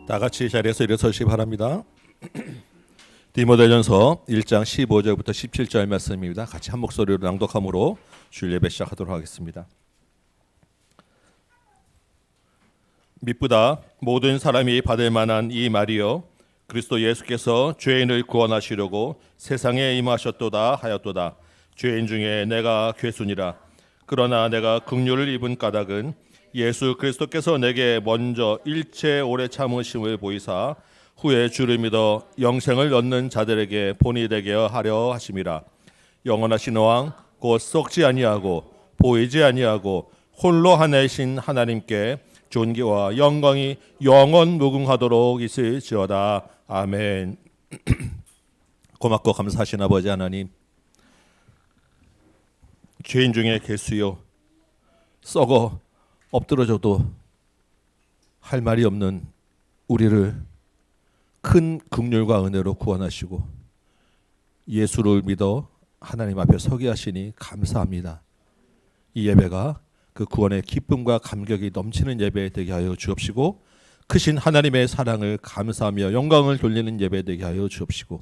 다 같이 자리에서 일어서시기 바랍니다. 디모데전서 1장 15절부터 17절 말씀입니다. 같이 한 목소리로 낭독함으로 주일 예배 시작하도록 하겠습니다. 미쁘다 모든 사람이 받을 만한 이 말이요 그리스도 예수께서 죄인을 구원하시려고 세상에 임하셨도다 하였도다. 죄인 중에 내가 괴순이라. 그러나 내가 긍휼을 입은 까닭은 예수 그리스도께서 내게 먼저 일체 오래 참으심을 보이사 후에 주를 믿어 영생을 얻는 자들에게 본이 되게 하려 하심이라. 영원하신 왕 곧 썩지 아니하고 보이지 아니하고 홀로 하나이신 하나님께 존귀와 영광이 영원 무궁하도록 있을지어다. 아멘. 고맙고 감사하신 아버지 하나님, 죄인 중에 괴수요 썩어 엎드러져도 할 말이 없는 우리를 큰 긍휼과 은혜로 구원하시고 예수를 믿어 하나님 앞에 서게 하시니 감사합니다. 이 예배가 그 구원의 기쁨과 감격이 넘치는 예배 되게 하여 주옵시고 크신 하나님의 사랑을 감사하며 영광을 돌리는 예배 되게 하여 주옵시고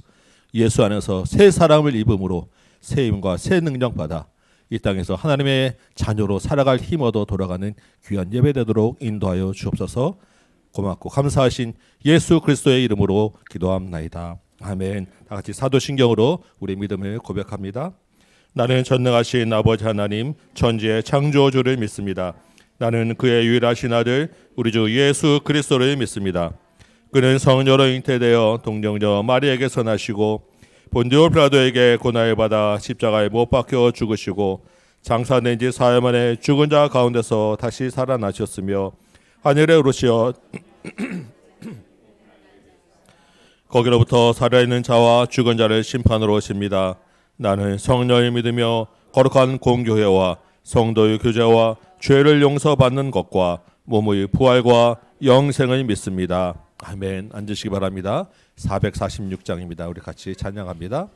예수 안에서 새 사람을 입음으로 새 힘과 새 능력 받아 이 땅에서 하나님의 자녀로 살아갈 힘 얻어 돌아가는 귀한 예배 되도록 인도하여 주옵소서. 고맙고 감사하신 예수 그리스도의 이름으로 기도합나이다. 아멘. 다 같이 사도신경으로 우리 믿음을 고백합니다. 나는 전능하신 아버지 하나님 천지의 창조주를 믿습니다. 나는 그의 유일하신 아들 우리 주 예수 그리스도를 믿습니다. 그는 성녀로 잉태되어 동정녀 마리에게서 나시고 본디오 빌라도에게 고난을 받아 십자가에 못 박혀 죽으시고 장사된 지 사흘 만에 죽은 자 가운데서 다시 살아나셨으며 하늘에 오르시어 거기로부터 살아있는 자와 죽은 자를 심판으로 오십니다. 나는 성령을 믿으며 거룩한 공교회와 성도의 교제와 죄를 용서받는 것과 몸의 부활과 영생을 믿습니다. 아멘. 앉으시기 바랍니다. 446장입니다. 우리 같이 찬양합니다.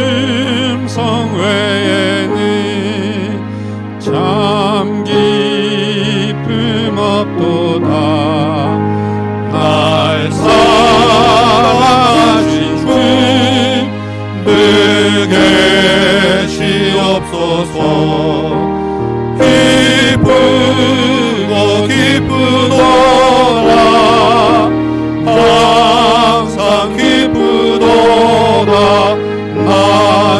쉼성 외에는 참 기쁨 없도다. 날 사랑하신 주 늘 계시옵소서. 기쁘고 기쁘도다. 항상 기쁘도다. 나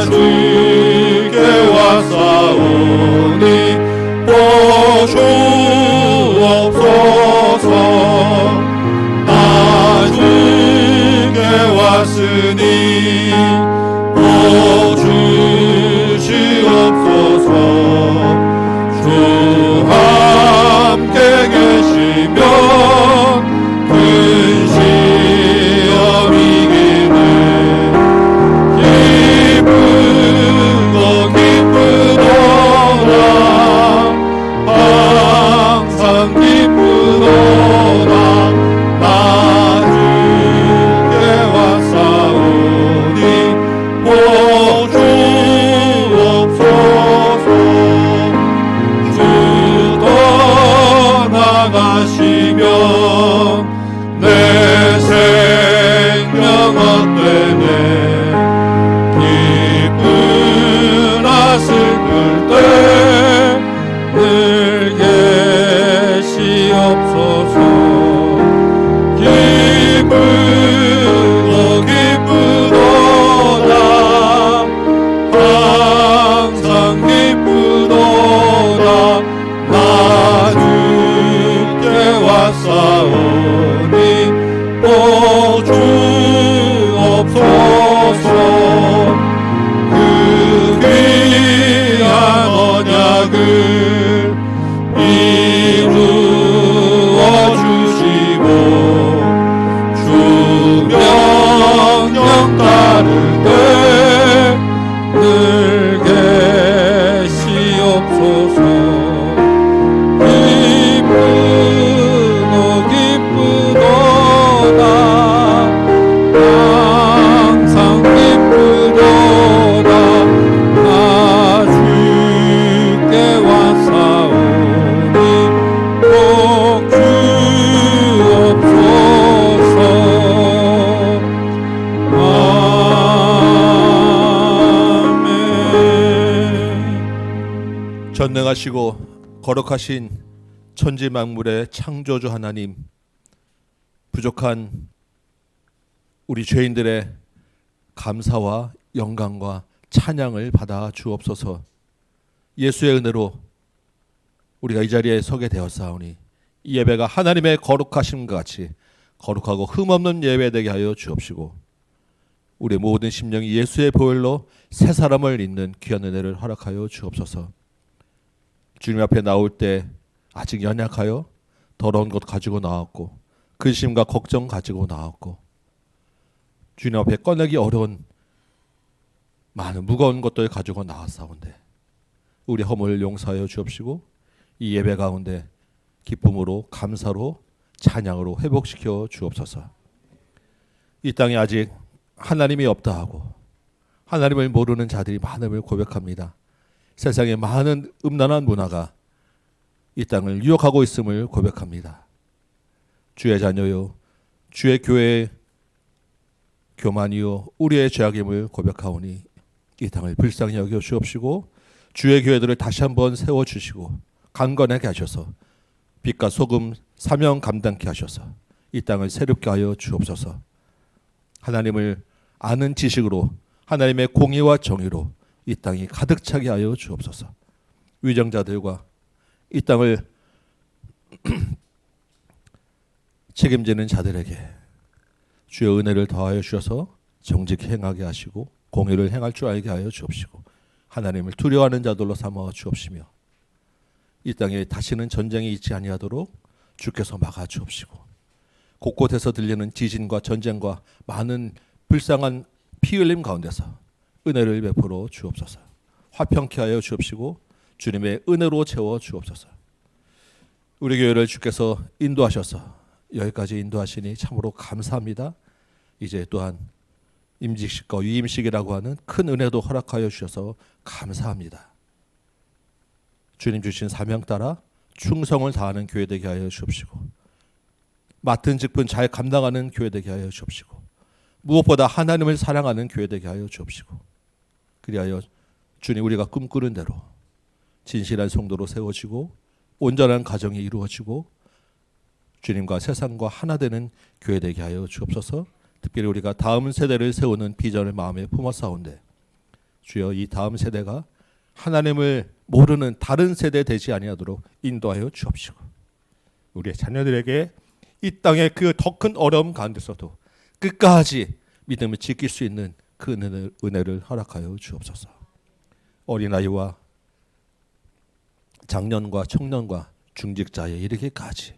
주께 왔사오니 보주옵소서. 나 주께 왔으니 보주시옵소서. 주 함께 계시면 근심 이기네. 기쁘고 기쁘도다. 항상 기쁘도다. 나 주께 왔사오니 보주옵소서. 주 떠나가시면 내 생명 헛되네. 기쁘나 슬플 때 늘 계시옵소서. 기쁘고 기쁘도다. 항상 기쁘도다. 나 주께 왔사오니 보주옵소서. 위대하시고 거룩하신 천지 만물의 창조주 하나님, 부족한 우리 죄인들의 감사와 영광과 찬양을 받아 주옵소서. 예수의 은혜로 우리가 이 자리에 서게 되었사오니 이 예배가 하나님의 거룩하심과 같이 거룩하고 흠없는 예배되게 하여 주옵시고, 우리 모든 심령이 예수의 보혈로 새 사람을 잇는 귀한 은혜를 허락하여 주옵소서. 주님 앞에 나올 때 아직 연약하여 더러운 것 가지고 나왔고, 근심과 걱정 가지고 나왔고, 주님 앞에 꺼내기 어려운 많은 무거운 것들 가지고 나왔사온데 우리 허물을 용서하여 주옵시고, 이 예배 가운데 기쁨으로 감사로 찬양으로 회복시켜 주옵소서. 이 땅에 아직 하나님이 없다 하고 하나님을 모르는 자들이 많음을 고백합니다. 세상에 많은 음란한 문화가 이 땅을 유혹하고 있음을 고백합니다. 주의 자녀요, 주의 교회의 교만이요 우리의 죄악임을 고백하오니 이 땅을 불쌍히 여겨 주옵시고, 주의 교회들을 다시 한번 세워주시고 강건하게 하셔서 빛과 소금 사명 감당케 하셔서 이 땅을 새롭게 하여 주옵소서. 하나님을 아는 지식으로 하나님의 공의와 정의로 이 땅이 가득 차게 하여 주옵소서. 위정자들과 이 땅을 책임지는 자들에게 주의 은혜를 더하여 주셔서 정직히 행하게 하시고 공의를 행할 줄 알게 하여 주옵시고, 하나님을 두려워하는 자들로 삼아 주옵시며, 이 땅에 다시는 전쟁이 있지 아니하도록 주께서 막아 주옵시고, 곳곳에서 들리는 지진과 전쟁과 많은 불쌍한 피 흘림 가운데서 은혜를 베풀어 주옵소서. 화평케 하여 주옵시고 주님의 은혜로 채워 주옵소서. 우리 교회를 주께서 인도하셔서 여기까지 인도하시니 참으로 감사합니다. 이제 또한 임직식과 위임식이라고 하는 큰 은혜도 허락하여 주셔서 감사합니다. 주님 주신 사명 따라 충성을 다하는 교회 되게 하여 주옵시고, 맡은 직분 잘 감당하는 교회 되게 하여 주옵시고, 무엇보다 하나님을 사랑하는 교회 되게 하여 주옵시고, 그리하여 주님 우리가 꿈꾸는 대로 진실한 성도로 세워지고 온전한 가정이 이루어지고 주님과 세상과 하나 되는 교회 되게 하여 주옵소서. 특별히 우리가 다음 세대를 세우는 비전을 마음에 품었사온데 주여, 이 다음 세대가 하나님을 모르는 다른 세대 되지 아니하도록 인도하여 주옵시고, 우리의 자녀들에게 이 땅의 그 더 큰 어려움 가운데서도 끝까지 믿음을 지킬 수 있는 그 은혜를 허락하여 주옵소서. 어린아이와 장년과 청년과 중직자에 이르기까지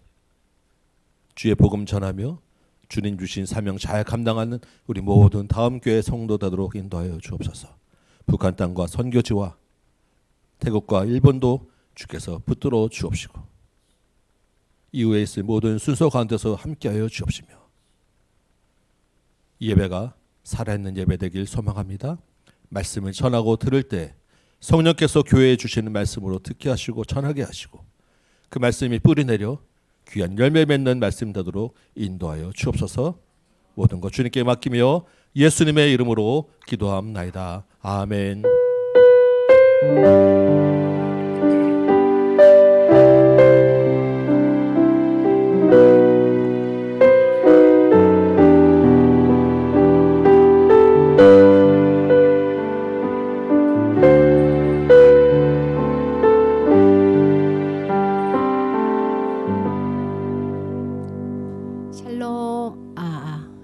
주의 복음 전하며 주님 주신 사명 잘 감당하는 우리 모든 다음 교회 성도되도록 인도하여 주옵소서. 북한 땅과 선교지와 태국과 일본도 주께서 붙들어 주옵시고, 이후에 있을 모든 순서 가운데서 함께하여 주옵시며, 이 예배가 살아있는 예배 되길 소망합니다. 말씀을 전하고 들을 때 성령께서 교회에 주시는 말씀으로 듣게 하시고 전하게 하시고, 그 말씀이 뿌리내려 귀한 열매 맺는 말씀 되도록 인도하여 주옵소서. 모든 것 주님께 맡기며 예수님의 이름으로 기도함나이다. 아멘.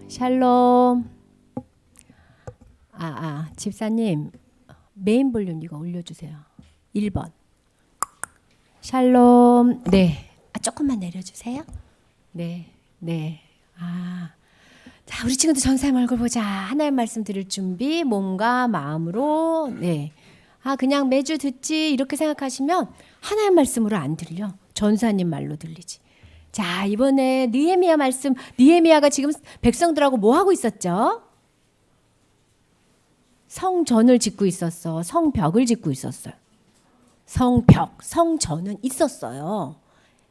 샬롬. 집사님 메인 볼륨 이거 올려주세요. 1번. 샬롬. 네. 조금만 내려주세요. 네. 네. 자, 우리 친구들 전사님 얼굴 보자. 하나님 말씀 들을 준비 몸과 마음으로. 네. 그냥 매주 듣지 이렇게 생각하시면 하나님 말씀으로 안 들려. 전사님 말로 들리지. 자, 이번에 느헤미야 말씀, 느헤미야가 지금 백성들하고 뭐 하고 있었죠? 성전을 짓고 있었어. 성벽을 짓고 있었어요. 성벽, 성전은 있었어요.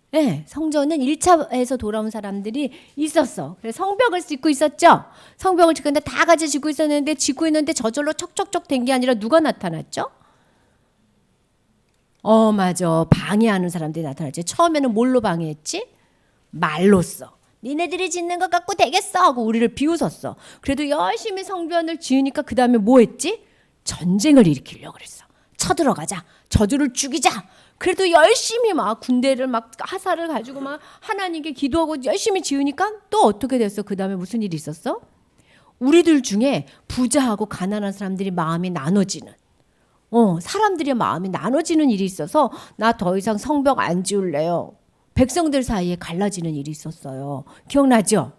네, 성전은 1차에서 돌아온 사람들이 있었어. 그래서 성벽을 짓고 있었죠. 성벽을 짓고 있는데 다 같이 짓고 있었는데, 짓고 있는데 저절로 척척척 된 게 아니라 누가 나타났죠? 맞아. 방해하는 사람들이 나타났지. 처음에는 뭘로 방해했지? 말로써. 니네들이 짓는 것 갖고 되겠어 하고 우리를 비웃었어. 그래도 열심히 성전을 지으니까 그 다음에 뭐 했지? 전쟁을 일으키려고 그랬어. 쳐들어가자. 저주를 죽이자. 그래도 열심히 막 군대를 막 화살을 가지고 막 하나님께 기도하고 열심히 지으니까 또 어떻게 됐어? 그 다음에 무슨 일이 있었어? 우리들 중에 부자하고 가난한 사람들이 마음이 나눠지는 사람들의 마음이 나눠지는 일이 있어서 나 더 이상 성벽 안 지을래요. 백성들 사이에 갈라지는 일이 있었어요. 기억나죠?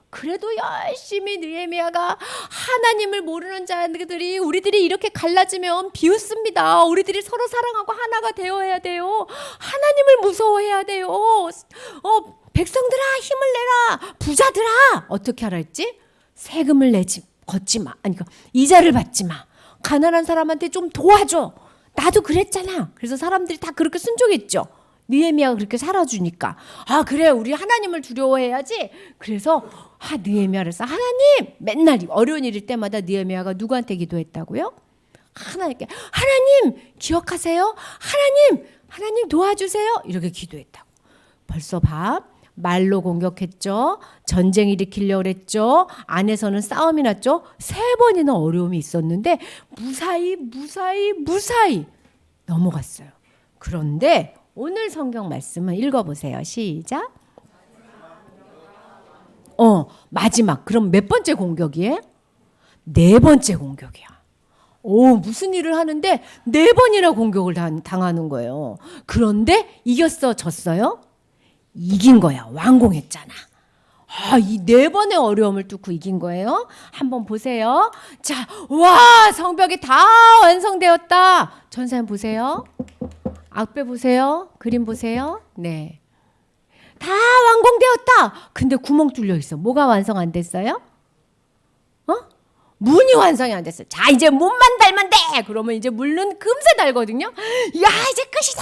그래도 열심히 느헤미야가 하나님을 모르는 자들이 우리들이 이렇게 갈라지면 비웃습니다. 우리들이 서로 사랑하고 하나가 되어야 돼요. 하나님을 무서워해야 돼요. 백성들아 힘을 내라. 부자들아 어떻게 하라 했지? 세금을 걷지 마. 아니 이자를 받지 마. 가난한 사람한테 좀 도와줘. 나도 그랬잖아. 그래서 사람들이 다 그렇게 순종했죠. 느헤미야가 그렇게 살아주니까 그래 우리 하나님을 두려워해야지. 그래서 느헤미야를 써. 하나님 맨날 어려운 일일 때마다 느헤미야가 누구한테 기도했다고요? 하나님께 하나님 기억하세요. 하나님 도와주세요. 이렇게 기도했다고. 벌써 봐. 말로 공격했죠. 전쟁 일으키려고 그랬죠. 안에서는 싸움이 났죠. 3번이나 어려움이 있었는데 무사히 넘어갔어요. 그런데 오늘 성경 말씀을 읽어보세요. 시작. 마지막. 그럼 몇 번째 공격이에요? 4번째 공격이야. 무슨 일을 하는데 4번이나 공격을 당하는 거예요. 그런데 이겼어? 졌어요? 이긴 거야. 완공했잖아. 이 4번의 어려움을 뚫고 이긴 거예요. 한번 보세요. 자, 와 성벽이 다 완성되었다. 전사님 보세요. 앞에 보세요. 그림 보세요. 네. 다 완공되었다. 근데 구멍 뚫려 있어. 뭐가 완성 안 됐어요? 문이 완성이 안 됐어요. 자, 이제 문만 달면 돼. 그러면 이제 물은 금세 달거든요. 야, 이제 끝이다.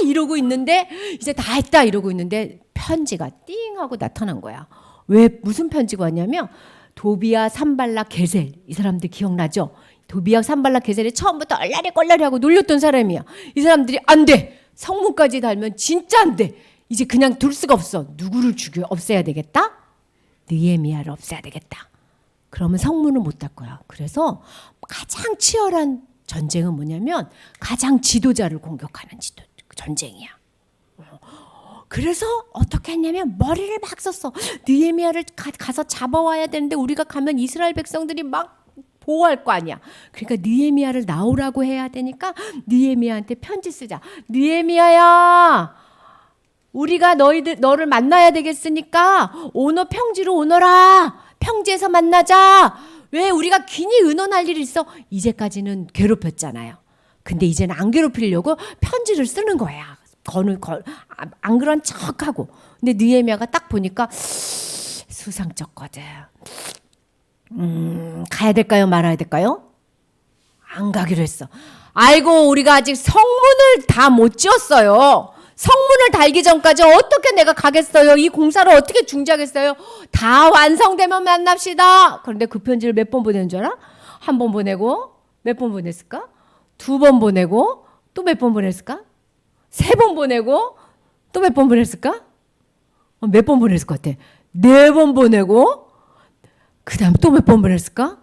이러고 있는데 이제 다 했다 이러고 있는데 편지가 띵 하고 나타난 거야. 왜 무슨 편지가 왔냐면 도비야, 산발라, 게셀. 이 사람들 기억나죠? 도비야, 산발라, 게셀이 처음부터 얼라리 하고 놀렸던 사람이야. 이 사람들이 안 돼. 성문까지 달면 진짜 안 돼. 이제 그냥 둘 수가 없어. 누구를 없애야 되겠다? 느헤미야를 없애야 되겠다. 그러면 성문을 못 닫 거야. 그래서 가장 치열한 전쟁은 뭐냐면 가장 지도자를 공격하는 전쟁이야. 그래서 어떻게 했냐면 머리를 막 썼어. 느헤미야를 가서 잡아와야 되는데 우리가 가면 이스라엘 백성들이 막 보호할 거 아니야. 그러니까 느헤미야를 나오라고 해야 되니까 느헤미야한테 편지 쓰자. 느헤미야야, 우리가 너를 만나야 되겠으니까 오너 평지로 오너라. 평지에서 만나자. 왜 우리가 괜히 의논할 일이 있어? 이제까지는 괴롭혔잖아요. 근데 이제는 안 괴롭히려고 편지를 쓰는 거야. 안 그런 척하고. 근데 느헤미야가 딱 보니까 수상쩍거든. 가야 될까요? 말아야 될까요? 안 가기로 했어. 아이고 우리가 아직 성문을 다 못 지었어요. 성문을 달기 전까지 어떻게 내가 가겠어요? 이 공사를 어떻게 중지하겠어요? 다 완성되면 만납시다. 그런데 그 편지를 몇 번 보낸 줄 알아? 1번 보내고 몇 번 보냈을까? 2번 보내고 또 몇 번 보냈을까? 3번 보내고 또 몇 번 보냈을까? 몇 번 보냈을 것 같아. 4번 보내고 그 다음 또 몇 번 보냈을까?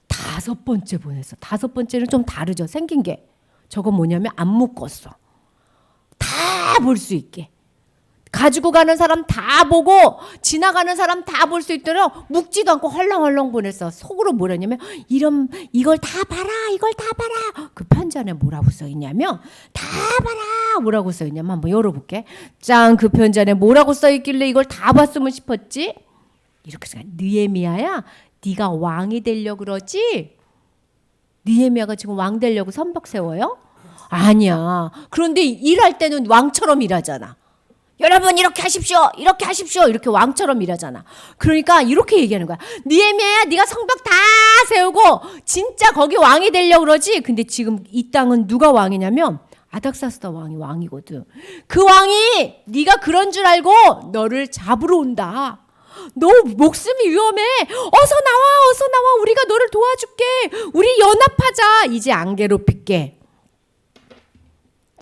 5번째 보냈어. 5번째는 좀 다르죠. 생긴 게. 저건 뭐냐면 안 묶었어. 다 볼 수 있게. 가지고 가는 사람 다 보고 지나가는 사람 다 볼 수 있도록 묶지도 않고 헐렁헐렁 보냈어. 속으로 뭐라냐면 이걸 다 봐라. 이걸 다 봐라. 그 편지 안에 뭐라고 써있냐면 다 봐라. 뭐라고 써있냐면 한번 열어볼게. 짠, 그 편지 안에 뭐라고 써있길래 이걸 다 봤으면 싶었지? 이렇게 생각해. 느헤미야야, 네가 왕이 되려고 그러지? 느헤미야가 지금 왕 되려고 선박 세워요? 아니야. 그런데 일할 때는 왕처럼 일하잖아. 여러분 이렇게 하십시오. 이렇게 하십시오. 이렇게 왕처럼 일하잖아. 그러니까 이렇게 얘기하는 거야. 느헤미야야, 네가 성벽 다 세우고 진짜 거기 왕이 되려고 그러지? 근데 지금 이 땅은 누가 왕이냐면 아닥사스다 왕이 왕이거든. 그 왕이 네가 그런 줄 알고 너를 잡으러 온다. 너 목숨이 위험해. 어서 나와. 우리가 너를 도와줄게. 우리 연합하자. 이제 안 괴롭힐게.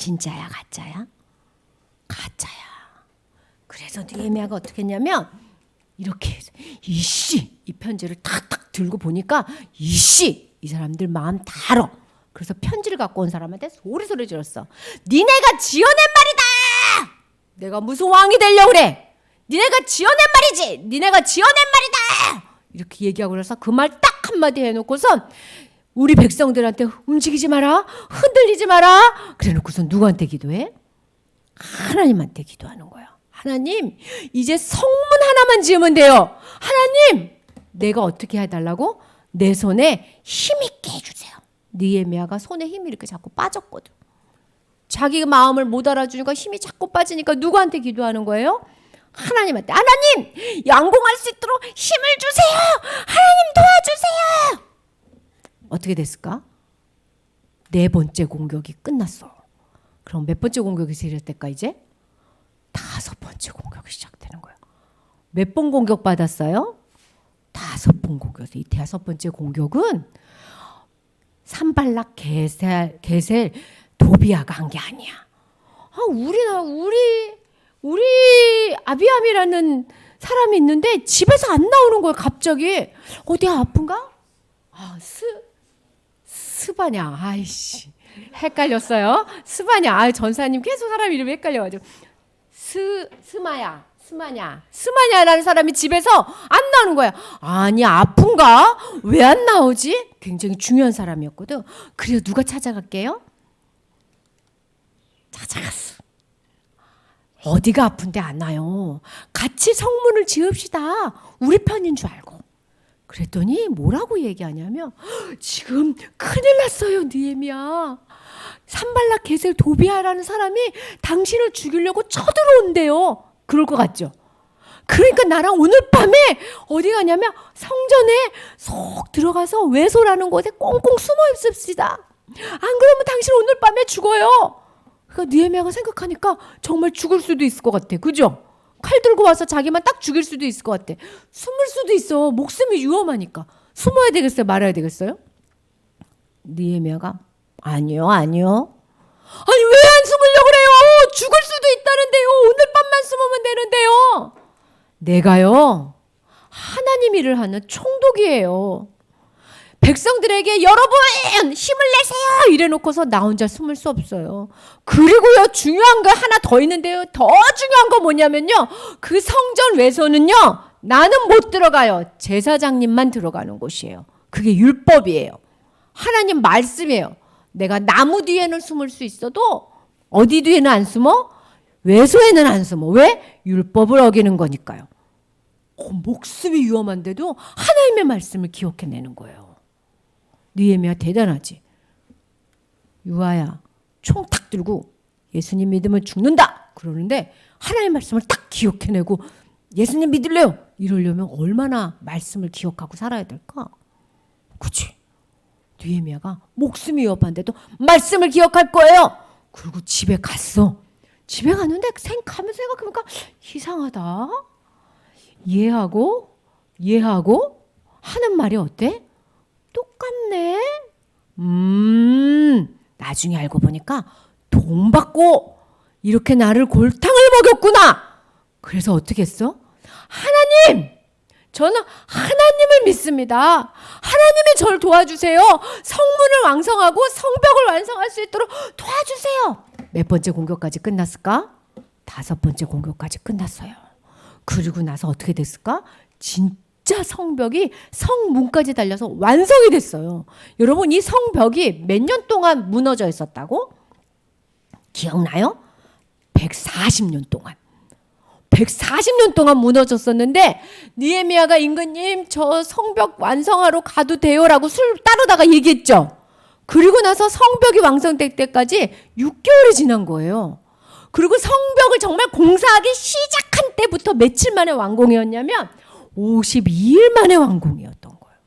진짜야 가짜야? 가짜야. 그래서 느헤미야가 어떻게 했냐면 이렇게 이씨 이 편지를 탁탁 들고 보니까 이씨 이 사람들 마음 다 알아. 그래서 편지를 갖고 온 사람한테 소리 질렀어. 니네가 지어낸 말이다. 내가 무슨 왕이 되려고 그래. 니네가 지어낸 말이지. 니네가 지어낸 말이다. 이렇게 얘기하고 그래서 그 말 딱 한마디 해놓고선 우리 백성들한테 움직이지 마라. 흔들리지 마라. 그래놓고선 누구한테 기도해? 하나님한테 기도하는 거야. 하나님 이제 성문 하나만 지으면 돼요. 하나님 내가 어떻게 해달라고? 내 손에 힘있게 해주세요. 느헤미야가 손에 힘이 이렇게 자꾸 빠졌거든. 자기 마음을 못 알아주니까 힘이 자꾸 빠지니까 누구한테 기도하는 거예요? 하나님한테. 하나님 양공할 수 있도록 힘을 주세요. 하나님 도와주세요. 어떻게 됐을까? 4번째 공격이 끝났어. 그럼 몇 번째 공격이 시작될까 이제? 5번째 공격이 시작되는 거예요. 몇 번 공격 받았어요? 5번 공격이. 이 5번째 공격은 산발락 게셀 도비아가 한 게 아니야. 우리 아비암이라는 사람이 있는데 집에서 안 나오는 거예요. 갑자기 어디 아픈가? 스바냐. 아이씨 헷갈렸어요. 스바냐. 전사님 계속 사람 이름이 헷갈려가지고 스마냐라는 사람이 집에서 안 나오는 거야. 아니 아픈가? 왜 안 나오지? 굉장히 중요한 사람이었거든. 그래서 누가 찾아갈게요? 찾아갔어. 어디가 아픈데 안 와요? 같이 성문을 지읍시다. 우리 편인 줄 알고. 그랬더니 뭐라고 얘기하냐면 지금 큰일 났어요 느헤미야. 산발락 게셀 도비아라는 사람이 당신을 죽이려고 쳐들어온대요. 그럴 것 같죠? 그러니까 나랑 오늘 밤에 어디 가냐면 성전에 쏙 들어가서 외소라는 곳에 꽁꽁 숨어 있읍시다. 안 그러면 당신 오늘 밤에 죽어요. 그러니까 느헤미야가 생각하니까 정말 죽을 수도 있을 것 같아. 그죠? 칼 들고 와서 자기만 딱 죽일 수도 있을 것 같아. 숨을 수도 있어. 목숨이 위험하니까. 숨어야 되겠어요? 말아야 되겠어요? 느헤미야가 아니요. 아니 왜 안 숨으려고 그래요? 죽을 수도 있다는데요. 오늘 밤만 숨으면 되는데요. 내가요 하나님 일을 하는 총독이에요. 백성들에게 여러분 힘을 내세요 이래놓고서 나 혼자 숨을 수 없어요. 그리고요 중요한 거 하나 더 있는데요. 더 중요한 거 뭐냐면요. 그 성전 외소는요 나는 못 들어가요. 제사장님만 들어가는 곳이에요. 그게 율법이에요. 하나님 말씀이에요. 내가 나무 뒤에는 숨을 수 있어도 어디 뒤에는 안 숨어? 외소에는 안 숨어. 왜? 율법을 어기는 거니까요. 목숨이 위험한데도 하나님의 말씀을 기억해내는 거예요. 느헤미야 대단하지. 유아야 총 탁 들고 예수님 믿으면 죽는다 그러는데 하나님의 말씀을 딱 기억해내고 예수님 믿을래요 이러려면 얼마나 말씀을 기억하고 살아야 될까? 그치? 느헤미야가 목숨이 위협한데도 말씀을 기억할 거예요. 그리고 집에 갔어. 집에 갔는데 가면 생각해보니까 이상하다. 이해하고 하는 말이 어때? 똑같네. 나중에 알고 보니까 돈 받고 이렇게 나를 골탕을 먹였구나. 그래서 어떻게 했어? 하나님! 저는 하나님을 믿습니다. 하나님이 저를 도와주세요. 성문을 왕성하고 성벽을 완성할 수 있도록 도와주세요. 몇 번째 공격까지 끝났을까? 5번째 공격까지 끝났어요. 그리고 나서 어떻게 됐을까? 진짜 성벽이 성문까지 달려서 완성이 됐어요. 여러분 이 성벽이 몇 년 동안 무너져 있었다고? 기억나요? 140년 동안. 140년 동안 무너졌었는데 느헤미야가 임금님 저 성벽 완성하러 가도 돼요라고 술 따르다가 얘기했죠. 그리고 나서 성벽이 완성될 때까지 6개월이 지난 거예요. 그리고 성벽을 정말 공사하기 시작한 때부터 며칠 만에 완공이었냐면 52일 만에 완공이었던 거예요.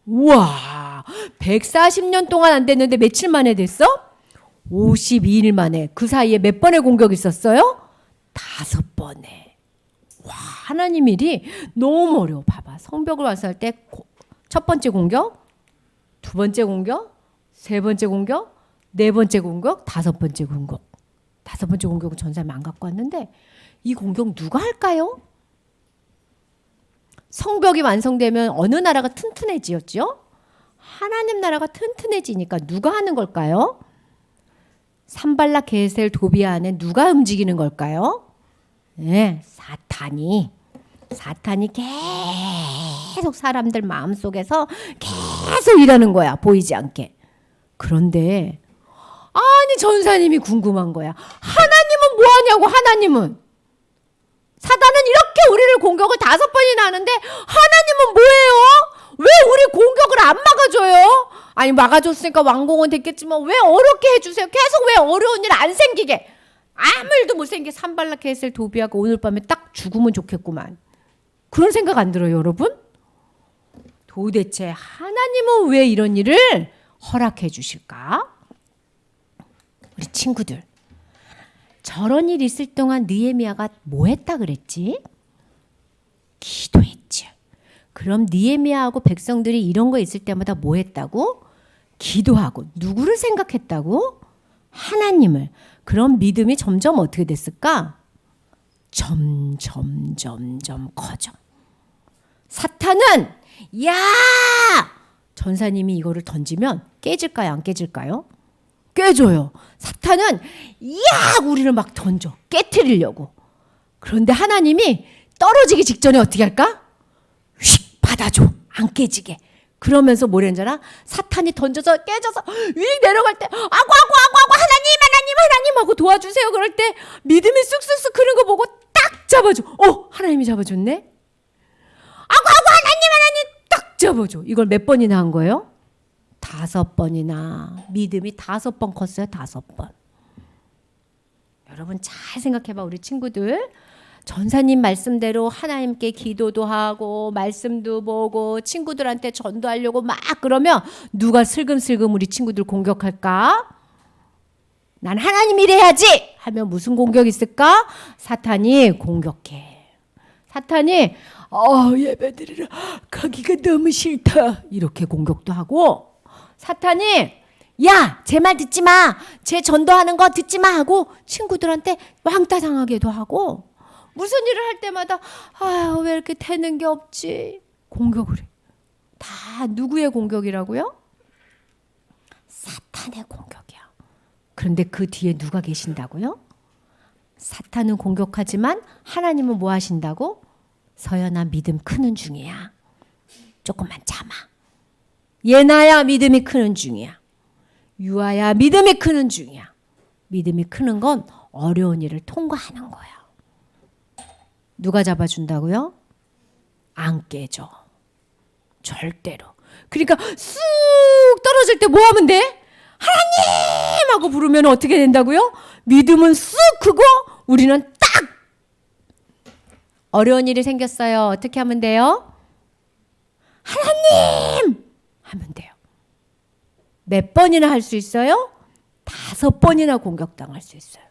우와 140년 동안 안 됐는데 며칠 만에 됐어? 52일 만에. 그 사이에 몇 번의 공격이 있었어요? 5번에. 와 하나님 일이 너무 어려워. 봐봐 성벽을 완성할 때 첫 번째 공격, 두 번째 공격, 세 번째 공격, 네 번째 공격, 다섯 번째 공격. 다섯 번째 공격은 전사님 안 갖고 왔는데 이 공격 누가 할까요? 성벽이 완성되면 어느 나라가 튼튼해지었죠? 하나님 나라가 튼튼해지니까 누가 하는 걸까요? 산발락 게셀 도비아 안에 누가 움직이는 걸까요? 네, 사탄이 계속 사람들 마음속에서 계속 일하는 거야. 보이지 않게. 그런데 아니 전사님이 궁금한 거야. 하나님은 뭐 하냐고. 하나님은 사단은 이렇게 우리를 공격을 5번이나 하는데 하나님은 뭐예요? 왜 우리 공격을 안 막아줘요? 아니 막아줬으니까 완공은 됐겠지만 왜 어렵게 해주세요? 계속 왜 어려운 일 안 생기게? 아무 일도 못 생기게 산발락 게셀 도비아가 오늘 밤에 딱 죽으면 좋겠구만. 그런 생각 안 들어요, 여러분? 도대체 하나님은 왜 이런 일을 허락해 주실까? 우리 친구들, 저런 일 있을 동안 느헤미야가 뭐 했다 그랬지? 기도했지. 그럼 느헤미야하고 백성들이 이런 거 있을 때마다 뭐 했다고? 기도하고. 누구를 생각했다고? 하나님을. 그럼 믿음이 점점 어떻게 됐을까? 점점 커져. 사탄은 야! 전사님이 이거를 던지면 깨질까요? 안 깨질까요? 깨져요. 사탄은 야! 우리를 막 던져. 깨트리려고. 그런데 하나님이 떨어지기 직전에 어떻게 할까? 휙 받아줘. 안 깨지게. 그러면서 뭐라는 줄 알아? 사탄이 던져서 깨져서 휙 내려갈 때 아구 하나님 하고 도와주세요. 그럴 때 믿음이 쑥쑥쑥 크는 거 보고 딱 잡아줘. 하나님이 잡아줬네. 하나님 딱 잡아줘. 이걸 몇 번이나 한 거예요? 5번이나. 믿음이 5번 컸어요. 5번. 여러분 잘 생각해봐. 우리 친구들 전사님 말씀대로 하나님께 기도도 하고 말씀도 보고 친구들한테 전도하려고 막 그러면 누가 슬금슬금 우리 친구들 공격할까? 난 하나님 일해야지 하면 무슨 공격이 있을까? 사탄이 공격해. 사탄이 예배드리러 가기가 너무 싫다 이렇게 공격도 하고, 사탄이 야, 제 말 듣지 마, 제 전도하는 거 듣지 마 하고 친구들한테 왕따 당하게도 하고, 무슨 일을 할 때마다 왜 이렇게 되는 게 없지 공격을 해. 다 누구의 공격이라고요? 사탄의 공격이야. 그런데 그 뒤에 누가 계신다고요? 사탄은 공격하지만 하나님은 뭐 하신다고? 서연아 믿음 크는 중이야. 조금만 참아. 예나야 믿음이 크는 중이야. 유아야 믿음이 크는 중이야. 믿음이 크는 건 어려운 일을 통과하는 거야. 누가 잡아준다고요? 안 깨져. 절대로. 그러니까 쑥 떨어질 때 뭐 하면 돼? 하나님 하고 부르면 어떻게 된다고요? 믿음은 쑥 크고 우리는 딱 어려운 일이 생겼어요. 어떻게 하면 돼요? 하나님 하면 돼요. 몇 번이나 할 수 있어요? 5번이나 공격당할 수 있어요.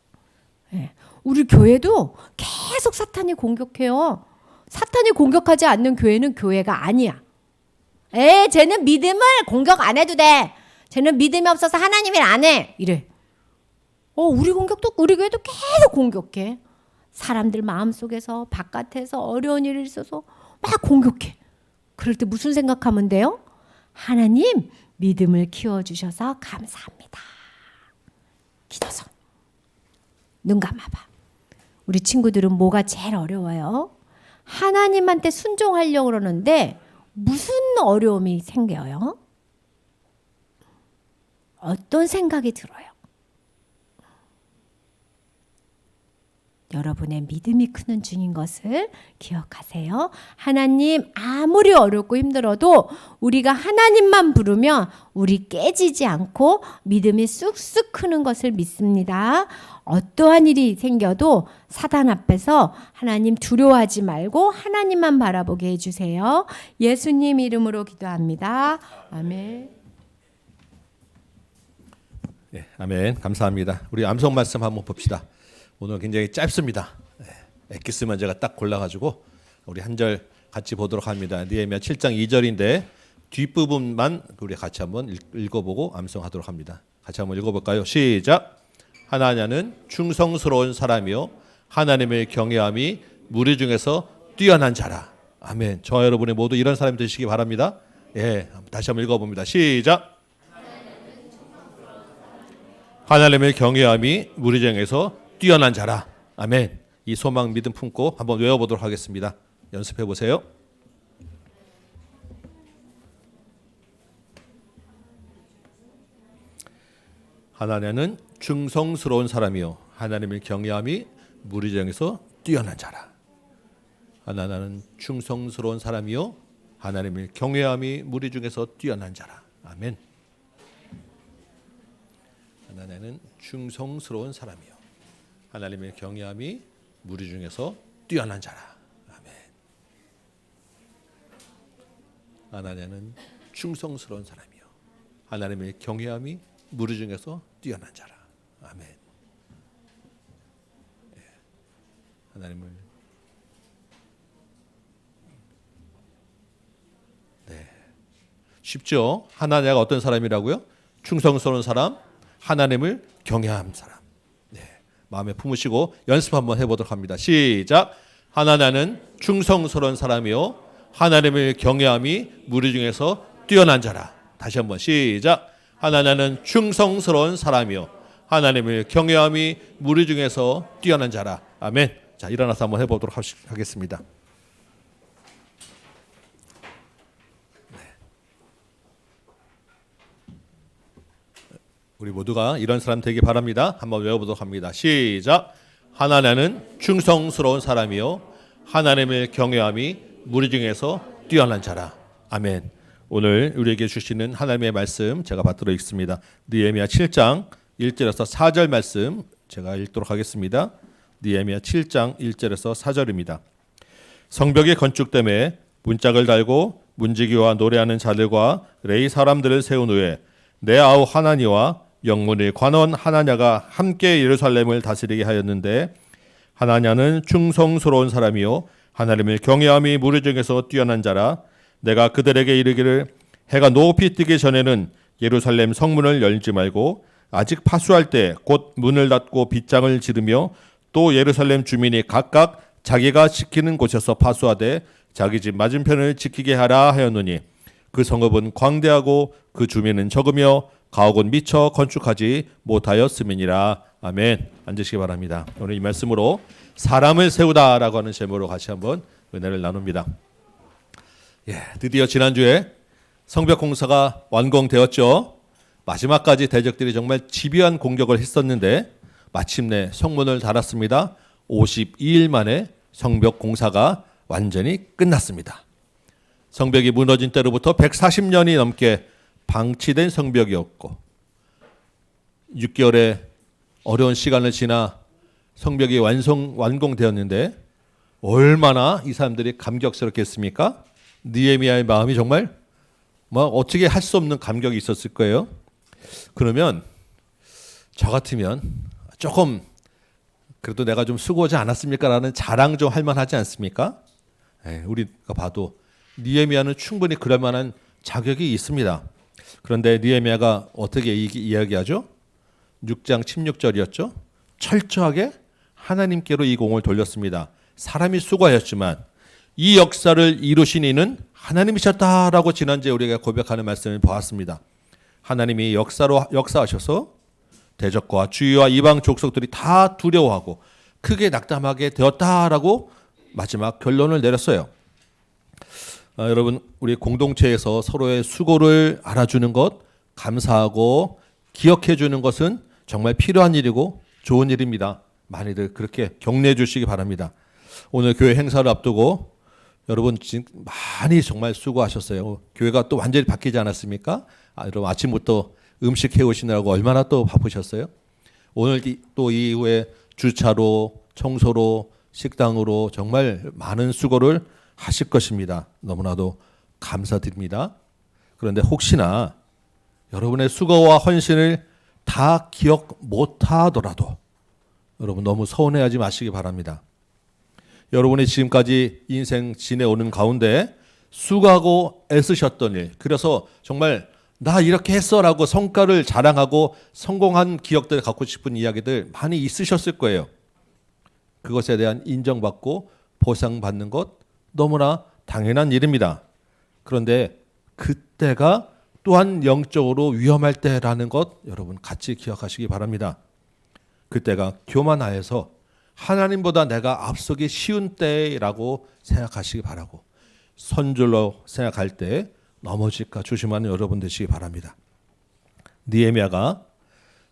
네. 우리 교회도 계속 사탄이 공격해요. 사탄이 공격하지 않는 교회는 교회가 아니야. 쟤는 믿음을 공격 안 해도 돼. 쟤는 믿음이 없어서 하나님 일 안 해. 이래. 우리 교회도 계속 공격해. 사람들 마음속에서 바깥에서 어려운 일이 있어서 막 공격해. 그럴 때 무슨 생각하면 돼요? 하나님 믿음을 키워주셔서 감사합니다. 기도서 눈 감아봐. 우리 친구들은 뭐가 제일 어려워요? 하나님한테 순종하려고 그러는데 무슨 어려움이 생겨요? 어떤 생각이 들어요? 여러분의 믿음이 크는 중인 것을 기억하세요. 하나님 아무리 어렵고 힘들어도 우리가 하나님만 부르면 우리 깨지지 않고 믿음이 쑥쑥 크는 것을 믿습니다. 어떠한 일이 생겨도 사단 앞에서 하나님 두려워하지 말고 하나님만 바라보게 해주세요. 예수님 이름으로 기도합니다. 아멘. 네, 아멘. 감사합니다. 우리 암송 말씀 한번 봅시다. 오늘 굉장히 짧습니다. 엑기스만 제가 딱 골라가지고 우리 한 절 같이 보도록 합니다. 느헤미야 7장 2절인데 뒷부분만 우리 같이 한번 읽어보고 암송하도록 합니다. 같이 한번 읽어볼까요? 시작. 하나냐는 충성스러운 사람이요 하나님을 경외함이 무리 중에서 뛰어난 자라. 아멘. 저와 여러분이 모두 이런 사람이 되시기 바랍니다. 예, 다시 한번 읽어봅니다. 시작. 하나님을 경외함이 무리 중에서 뛰어난 자라. 아멘. 이 소망 믿음 품고 한번 외워보도록 하겠습니다. 연습해 보세요. 하나냐는 충성스러운 사람이요 하나님을 경외함이 무리 중에서 뛰어난 자라. 하나냐는 충성스러운 사람이요 하나님을 경외함이 무리 중에서 뛰어난 자라. 아멘. 하나냐는 충성스러운 사람이요 하나님을 경외함이 무리 중에서 뛰어난 자라. 아멘. 하나냐는 충성스러운 사람이요 하나님을 경외함이 무리 중에서 뛰어난 자라. 아멘. 예. 하나님을 쉽죠? 하나냐가 어떤 사람이라고요? 충성스러운 사람, 하나님을 경외한 사람. 네. 마음에 품으시고 연습 한번 해보도록 합니다. 시작. 하나냐는 충성스러운 사람이요 하나님을 경외함이 무리 중에서 뛰어난 자라. 다시 한번 시작. 하나냐는 충성스러운 사람이요 하나님을 경외함이 무리 중에서 뛰어난 자라. 아멘. 자, 일어나서 한번 해보도록 하겠습니다. 우리 모두가 이런 사람 되기 바랍니다. 한번 외워보도록 합니다. 시작. 하나냐는 충성스러운 사람이요 하나님을 경외함이 무리 중에서 뛰어난 자라. 아멘. 오늘 우리에게 주시는 하나님의 말씀 제가 받들어 읽습니다. 느헤미야 7장 1절에서 4절 말씀 제가 읽도록 하겠습니다. 느헤미야 7장 1절에서 4절입니다. 성벽의 건축 때문에 문짝을 달고 문지기와 노래하는 자들과 레위 사람들을 세운 후에 내 아우 하나니와 영문의 관원 하나냐가 함께 예루살렘을 다스리게 하였는데 하나냐는 충성스러운 사람이요 하나님을 경외함이 무리 중에서 뛰어난 자라. 내가 그들에게 이르기를 해가 높이 뜨기 전에는 예루살렘 성문을 열지 말고 아직 파수할 때 곧 문을 닫고 빗장을 지르며 또 예루살렘 주민이 각각 자기가 지키는 곳에서 파수하되 자기 집 맞은편을 지키게 하라 하였노니 그 성읍은 광대하고 그 주민은 적으며 가옥은 미처 건축하지 못하였음이니라. 아멘. 앉으시기 바랍니다. 오늘 이 말씀으로 사람을 세우다라고 하는 제목으로 같이 한번 은혜를 나눕니다. 예, 드디어 지난주에 성벽 공사가 완공되었죠. 마지막까지 대적들이 정말 집요한 공격을 했었는데 마침내 성문을 닫았습니다. 52일 만에 성벽 공사가 완전히 끝났습니다. 성벽이 무너진 때로부터 140년이 넘게 방치된 성벽이었고 6개월의 어려운 시간을 지나 성벽이 완공되었는데 얼마나 이 사람들이 감격스럽겠습니까? 느헤미야의 마음이 정말 어떻게 할 수 없는 감격이 있었을 거예요. 그러면 저 같으면 조금 그래도 내가 좀 수고하지 않았습니까? 라는 자랑 좀 할 만하지 않습니까? 우리가 봐도 느헤미야는 충분히 그럴 만한 자격이 있습니다. 그런데 느헤미야가 어떻게 이야기하죠? 6장 16절이었죠. 철저하게 하나님께로 이 공을 돌렸습니다. 사람이 수고하였지만 이 역사를 이루신 이는 하나님이셨다라고 지난주에 우리가 고백하는 말씀을 보았습니다. 하나님이 역사하셔서 대적과 주위와 이방 족속들이 다 두려워하고 크게 낙담하게 되었다라고 마지막 결론을 내렸어요. 여러분, 우리 공동체에서 서로의 수고를 알아주는 것, 감사하고 기억해 주는 것은 정말 필요한 일이고 좋은 일입니다. 많이들 그렇게 격려해 주시기 바랍니다. 오늘 교회 행사를 앞두고 여러분 지금 많이 정말 수고하셨어요. 교회가 또 완전히 바뀌지 않았습니까? 여러분 아침부터 음식 해오시느라고 얼마나 또 바쁘셨어요? 오늘 또 이후에 주차로, 청소로, 식당으로 정말 많은 수고를 하실 것입니다. 너무나도 감사드립니다. 그런데 혹시나 여러분의 수고와 헌신을 다 기억 못하더라도 여러분 너무 서운해하지 마시기 바랍니다. 여러분이 지금까지 인생 지내오는 가운데 수고하고 애쓰셨던 일, 그래서 정말 나 이렇게 했어라고 성과를 자랑하고 성공한 기억들을 갖고 싶은 이야기들 많이 있으셨을 거예요. 그것에 대한 인정받고 보상받는 것 너무나 당연한 일입니다. 그런데 그때가 또한 영적으로 위험할 때라는 것 여러분 같이 기억하시기 바랍니다. 그때가 교만하여서 하나님보다 내가 앞서기 쉬운 때라고 생각하시기 바라고 선줄로 생각할 때 넘어질까 조심하는 여러분 되시기 바랍니다. 느헤미야가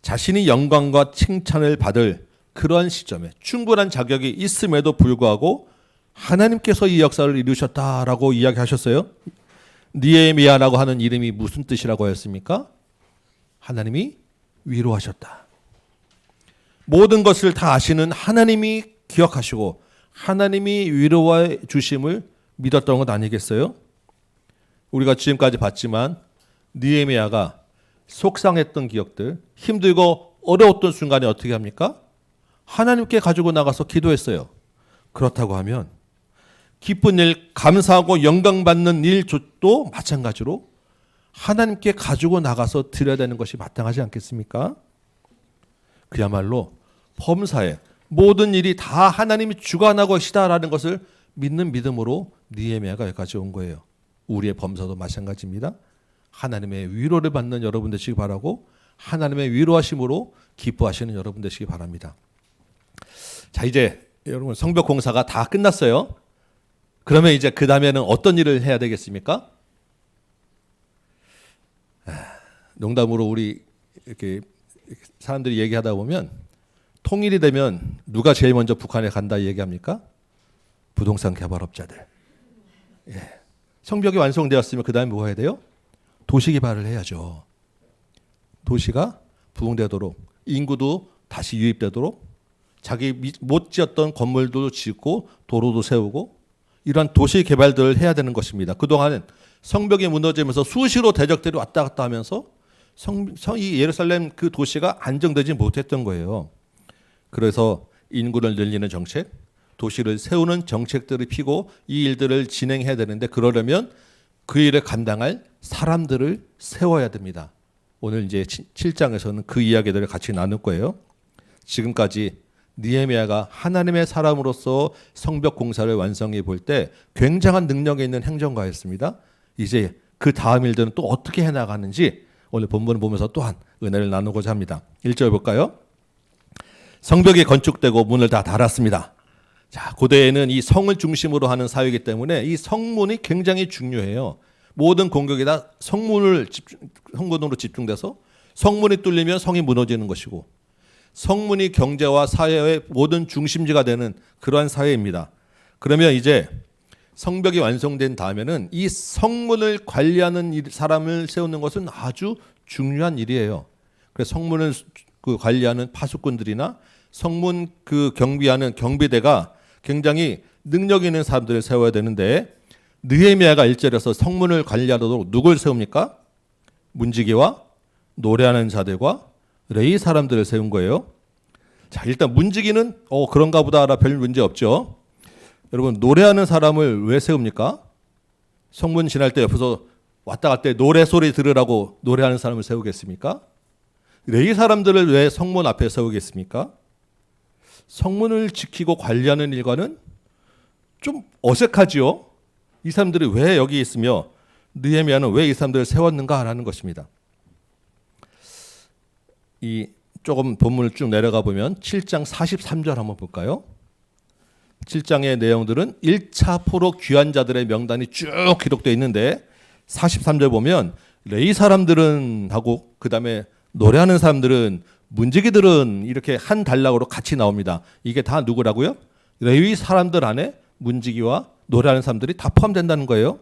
자신이 영광과 칭찬을 받을 그러한 시점에 충분한 자격이 있음에도 불구하고 하나님께서 이 역사를 이루셨다라고 이야기하셨어요. 느헤미야라고 하는 이름이 무슨 뜻이라고 하였습니까? 하나님이 위로하셨다. 모든 것을 다 아시는 하나님이 기억하시고 하나님이 위로해 주심을 믿었던 것 아니겠어요? 우리가 지금까지 봤지만 느헤미야가 속상했던 기억들, 힘들고 어려웠던 순간에 어떻게 합니까? 하나님께 가지고 나가서 기도했어요. 그렇다고 하면 기쁜 일, 감사하고 영광받는 일도 마찬가지로 하나님께 가지고 나가서 드려야 되는 것이 마땅하지 않겠습니까? 그야말로 범사에 모든 일이 다 하나님이 주관하고 계시다라는 것을 믿는 믿음으로 느헤미야가 여기까지 온 거예요. 우리의 범사도 마찬가지입니다. 하나님의 위로를 받는 여러분 되시기 바라고 하나님의 위로하심으로 기뻐하시는 여러분 되시기 바랍니다. 자, 이제 여러분 성벽 공사가 다 끝났어요. 그러면 이제 그 다음에는 어떤 일을 해야 되겠습니까? 농담으로 우리 이렇게 사람들이 얘기하다 보면 통일이 되면 누가 제일 먼저 북한에 간다 얘기합니까? 부동산 개발업자들. 예. 성벽이 완성되었으면 그 다음에 뭐 해야 돼요? 도시 개발을 해야죠. 도시가 부흥되도록 인구도 다시 유입되도록 자기 못 지었던 건물도 짓고 도로도 세우고 이런 도시 개발들을 해야 되는 것입니다. 그동안은 성벽이 무너지면서 수시로 대적들이 왔다 갔다 하면서 이 예루살렘 그 도시가 안정되지 못했던 거예요. 그래서 인구를 늘리는 정책, 도시를 세우는 정책들을 피고 이 일들을 진행해야 되는데 그러려면 그 일을 감당할 사람들을 세워야 됩니다. 오늘 이제 7장에서는 그 이야기들을 같이 나눌 거예요. 지금까지 느헤미야가 하나님의 사람으로서 성벽 공사를 완성해 볼 때 굉장한 능력이 있는 행정가였습니다. 이제 그 다음 일들은 또 어떻게 해나가는지 오늘 본문을 보면서 또한 은혜를 나누고자 합니다. 1절 볼까요? 성벽이 건축되고 문을 다 닫았습니다. 자, 고대에는 이 성을 중심으로 하는 사회이기 때문에 이 성문이 굉장히 중요해요. 모든 공격이 다 성문으로 집중돼서 성문이 뚫리면 성이 무너지는 것이고 성문이 경제와 사회의 모든 중심지가 되는 그러한 사회입니다. 그러면 이제 성벽이 완성된 다음에는 이 성문을 관리하는 사람을 세우는 것은 아주 중요한 일이에요. 그래서 성문을 관리하는 파수꾼들이나 성문 경비하는 경비대가 굉장히 능력 있는 사람들을 세워야 되는데 느헤미야가 1절에서 성문을 관리하도록 누굴 세웁니까? 문지기와 노래하는 자들과 레위 사람들을 세운 거예요. 자, 일단 문지기는 그런가 보다라 별 문제 없죠. 여러분 노래하는 사람을 왜 세웁니까? 성문 지날 때 옆에서 왔다 갔다 노래 소리 들으라고 노래하는 사람을 세우겠습니까? 레위 사람들을 왜 성문 앞에 세우겠습니까? 성문을 지키고 관리하는 일과는 좀 어색하지요. 이 사람들이 왜 여기 있으며 느헤미야는 왜 이 사람들을 세웠는가라는 것입니다. 이 조금 본문을 쭉 내려가 보면 7장 43절 한번 볼까요? 7장의 내용들은 1차 포로 귀한 자들의 명단이 쭉 기록되어 있는데 43절 보면 레위 사람들은 하고 그 다음에 노래하는 사람들은 문지기들은 이렇게 한 단락으로 같이 나옵니다. 이게 다 누구라고요? 레위 사람들 안에 문지기와 노래하는 사람들이 다 포함된다는 거예요.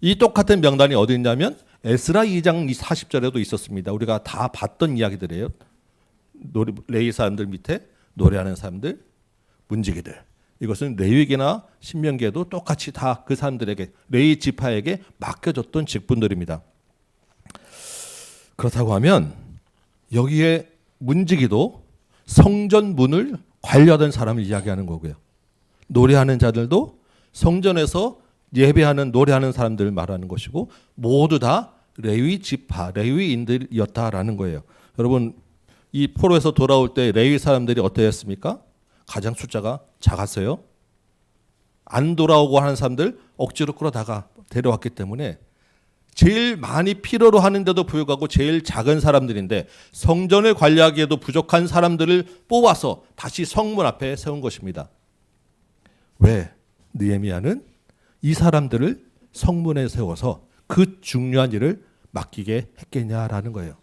이 똑같은 명단이 어디 있냐면 에스라 2장 40절에도 있었습니다. 우리가 다 봤던 이야기들이에요. 레위 사람들 밑에 노래하는 사람들, 문지기들. 이것은 레위기나 신명기에도 똑같이 다 그 사람들에게 레위 지파에게 맡겨졌던 직분들입니다. 그렇다고 하면 여기에 문지기도 성전 문을 관리하던 사람을 이야기하는 거고요. 노래하는 자들도 성전에서 예배하는 노래하는 사람들을 말하는 것이고 모두 다 레위 지파, 레위인들이었다라는 거예요. 여러분, 이 포로에서 돌아올 때 레위 사람들이 어떠했습니까? 가장 숫자가 작았어요. 안 돌아오고 하는 사람들 억지로 끌어다가 데려왔기 때문에 제일 많이 필요로 하는데도 불구하고 제일 작은 사람들인데 성전을 관리하기에도 부족한 사람들을 뽑아서 다시 성문 앞에 세운 것입니다. 왜 느헤미야는 이 사람들을 성문에 세워서 그 중요한 일을 맡기게 했겠냐라는 거예요.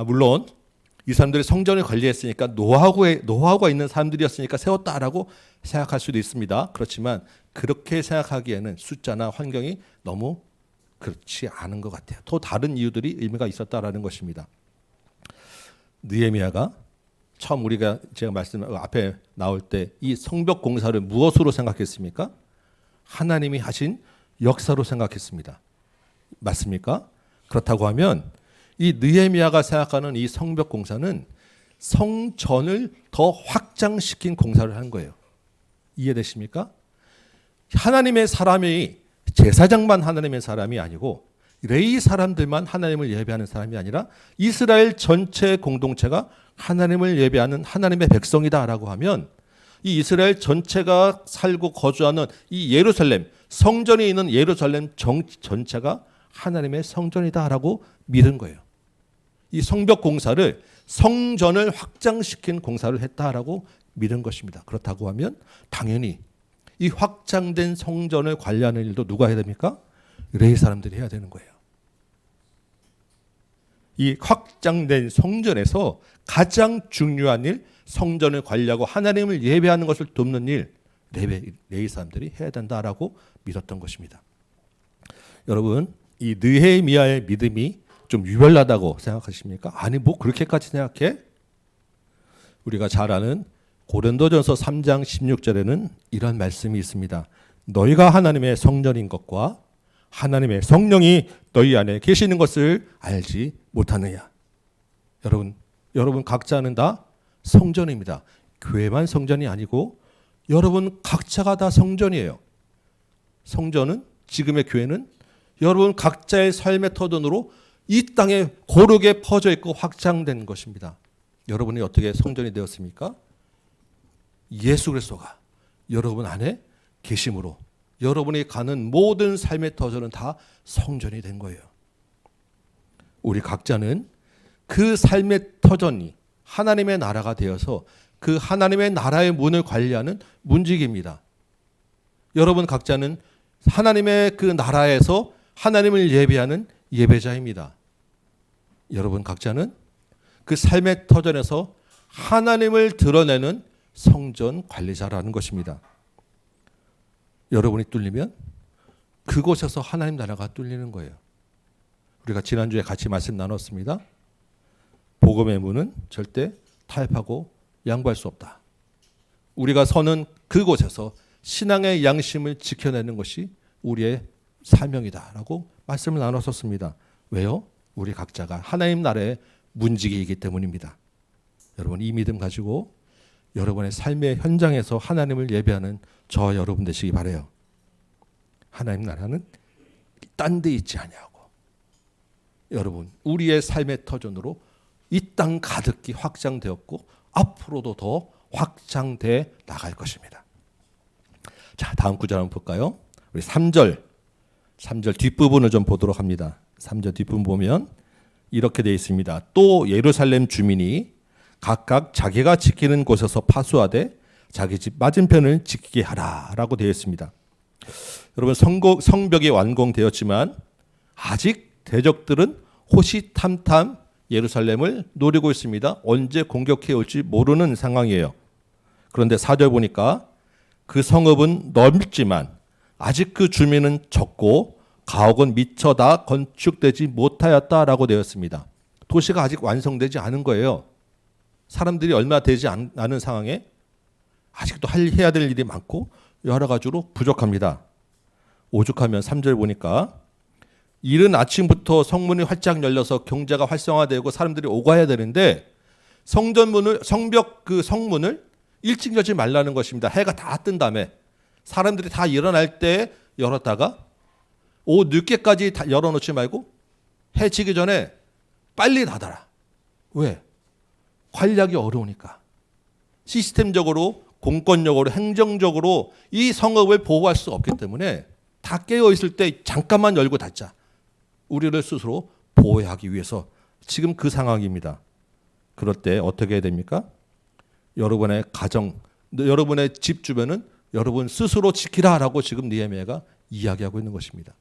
물론 이 사람들이 성전을 관리했으니까 노하우가 있는 사람들이었으니까 세웠다라고 생각할 수도 있습니다. 그렇지만 그렇게 생각하기에는 숫자나 환경이 너무 그렇지 않은 것 같아요. 또 다른 이유들이 의미가 있었다라는 것입니다. 느헤미야가 처음 제가 말씀 앞에 나올 때 이 성벽 공사를 무엇으로 생각했습니까? 하나님이 하신 역사로 생각했습니다. 맞습니까? 그렇다고 하면 이 느헤미야가 생각하는 이 성벽 공사는 성전을 더 확장시킨 공사를 한 거예요. 이해되십니까? 하나님의 사람이 제사장만 하나님의 사람이 아니고 레위 사람들만 하나님을 예배하는 사람이 아니라 이스라엘 전체 공동체가 하나님을 예배하는 하나님의 백성이다라고 하면 이 이스라엘 전체가 살고 거주하는 이 예루살렘, 성전이 있는 예루살렘 전체가 하나님의 성전이다라고 믿은 거예요. 이 성벽 공사를 성전을 확장시킨 공사를 했다라고 믿은 것입니다. 그렇다고 하면 당연히 이 확장된 성전을 관리하는 일도 누가 해야 됩니까? 레위 사람들이 해야 되는 거예요. 이 확장된 성전에서 가장 중요한 일, 성전을 관리하고 하나님을 예배하는 것을 돕는 일, 레위 사람들이 해야 된다라고 믿었던 것입니다. 여러분, 이 느헤미야의 믿음이 좀 유별나다고 생각하십니까? 아니, 뭐 그렇게까지 생각해? 우리가 잘 아는 고린도전서 3장 16절에는 이런 말씀이 있습니다. 너희가 하나님의 성전인 것과 하나님의 성령이 너희 안에 계시는 것을 알지 못하느냐. 여러분 각자는 다 성전입니다. 교회만 성전이 아니고 여러분 각자가 다 성전이에요. 성전은, 지금의 교회는 여러분 각자의 삶의 터전으로 이 땅에 고르게 퍼져 있고 확장된 것입니다. 여러분이 어떻게 성전이 되었습니까? 예수 그리스도가 여러분 안에 계심으로 여러분이 가는 모든 삶의 터전은 다 성전이 된 거예요. 우리 각자는 그 삶의 터전이 하나님의 나라가 되어서 그 하나님의 나라의 문을 관리하는 문지기입니다. 여러분 각자는 하나님의 그 나라에서 하나님을 예배하는 예배자입니다. 여러분 각자는 그 삶의 터전에서 하나님을 드러내는 성전 관리자라는 것입니다. 여러분이 뚫리면 그곳에서 하나님 나라가 뚫리는 거예요. 우리가 지난주에 같이 말씀 나눴습니다. 복음의 문은 절대 타협하고 양보할 수 없다. 우리가 서는 그곳에서 신앙의 양심을 지켜내는 것이 우리의 사명이다라고 말씀을 나눴었습니다. 왜요? 우리 각자가 하나님 나라의 문지기이기 때문입니다. 여러분, 이 믿음 가지고 여러분의 삶의 현장에서 하나님을 예배하는 저 여러분 되시기 바라요. 하나님 나라는 딴 데 있지 아니하고 여러분 우리의 삶의 터전으로 이 땅 가득히 확장되었고 앞으로도 더 확장돼 나갈 것입니다. 자, 다음 구절 한번 볼까요? 우리 3절 뒷부분을 좀 보도록 합니다. 3절 뒷부분 보면 이렇게 되어 있습니다. 또 예루살렘 주민이 각각 자기가 지키는 곳에서 파수하되 자기 집 맞은편을 지키게 하라라고 되어 있습니다. 여러분, 성벽이 완공되었지만 아직 대적들은 호시탐탐 예루살렘을 노리고 있습니다. 언제 공격해 올지 모르는 상황이에요. 그런데 4절 보니까 그 성읍은 넓지만 아직 그 주민은 적고 가옥은 미처 다 건축되지 못하였다라고 되어 있습니다. 도시가 아직 완성되지 않은 거예요. 사람들이 얼마 되지 않은 상황에 아직도 해야 될 일이 많고 여러 가지로 부족합니다. 오죽하면 3절 보니까 이른 아침부터 성문이 활짝 열려서 경제가 활성화되고 사람들이 오가야 되는데 성벽 그 성문을 일찍 열지 말라는 것입니다. 해가 다 뜬 다음에 사람들이 다 일어날 때 열었다가 오후 늦게까지 다 열어놓지 말고 해 지기 전에 빨리 닫아라. 왜? 관리하기 어려우니까. 시스템적으로, 공권력으로, 행정적으로 이 성읍을 보호할 수 없기 때문에 다 깨어있을 때 잠깐만 열고 닫자. 우리를 스스로 보호하기 위해서 지금 그 상황입니다. 그럴 때 어떻게 해야 됩니까? 여러분의 가정, 여러분의 집 주변은 여러분 스스로 지키라라고 지금 느헤미야가 이야기하고 있는 것입니다.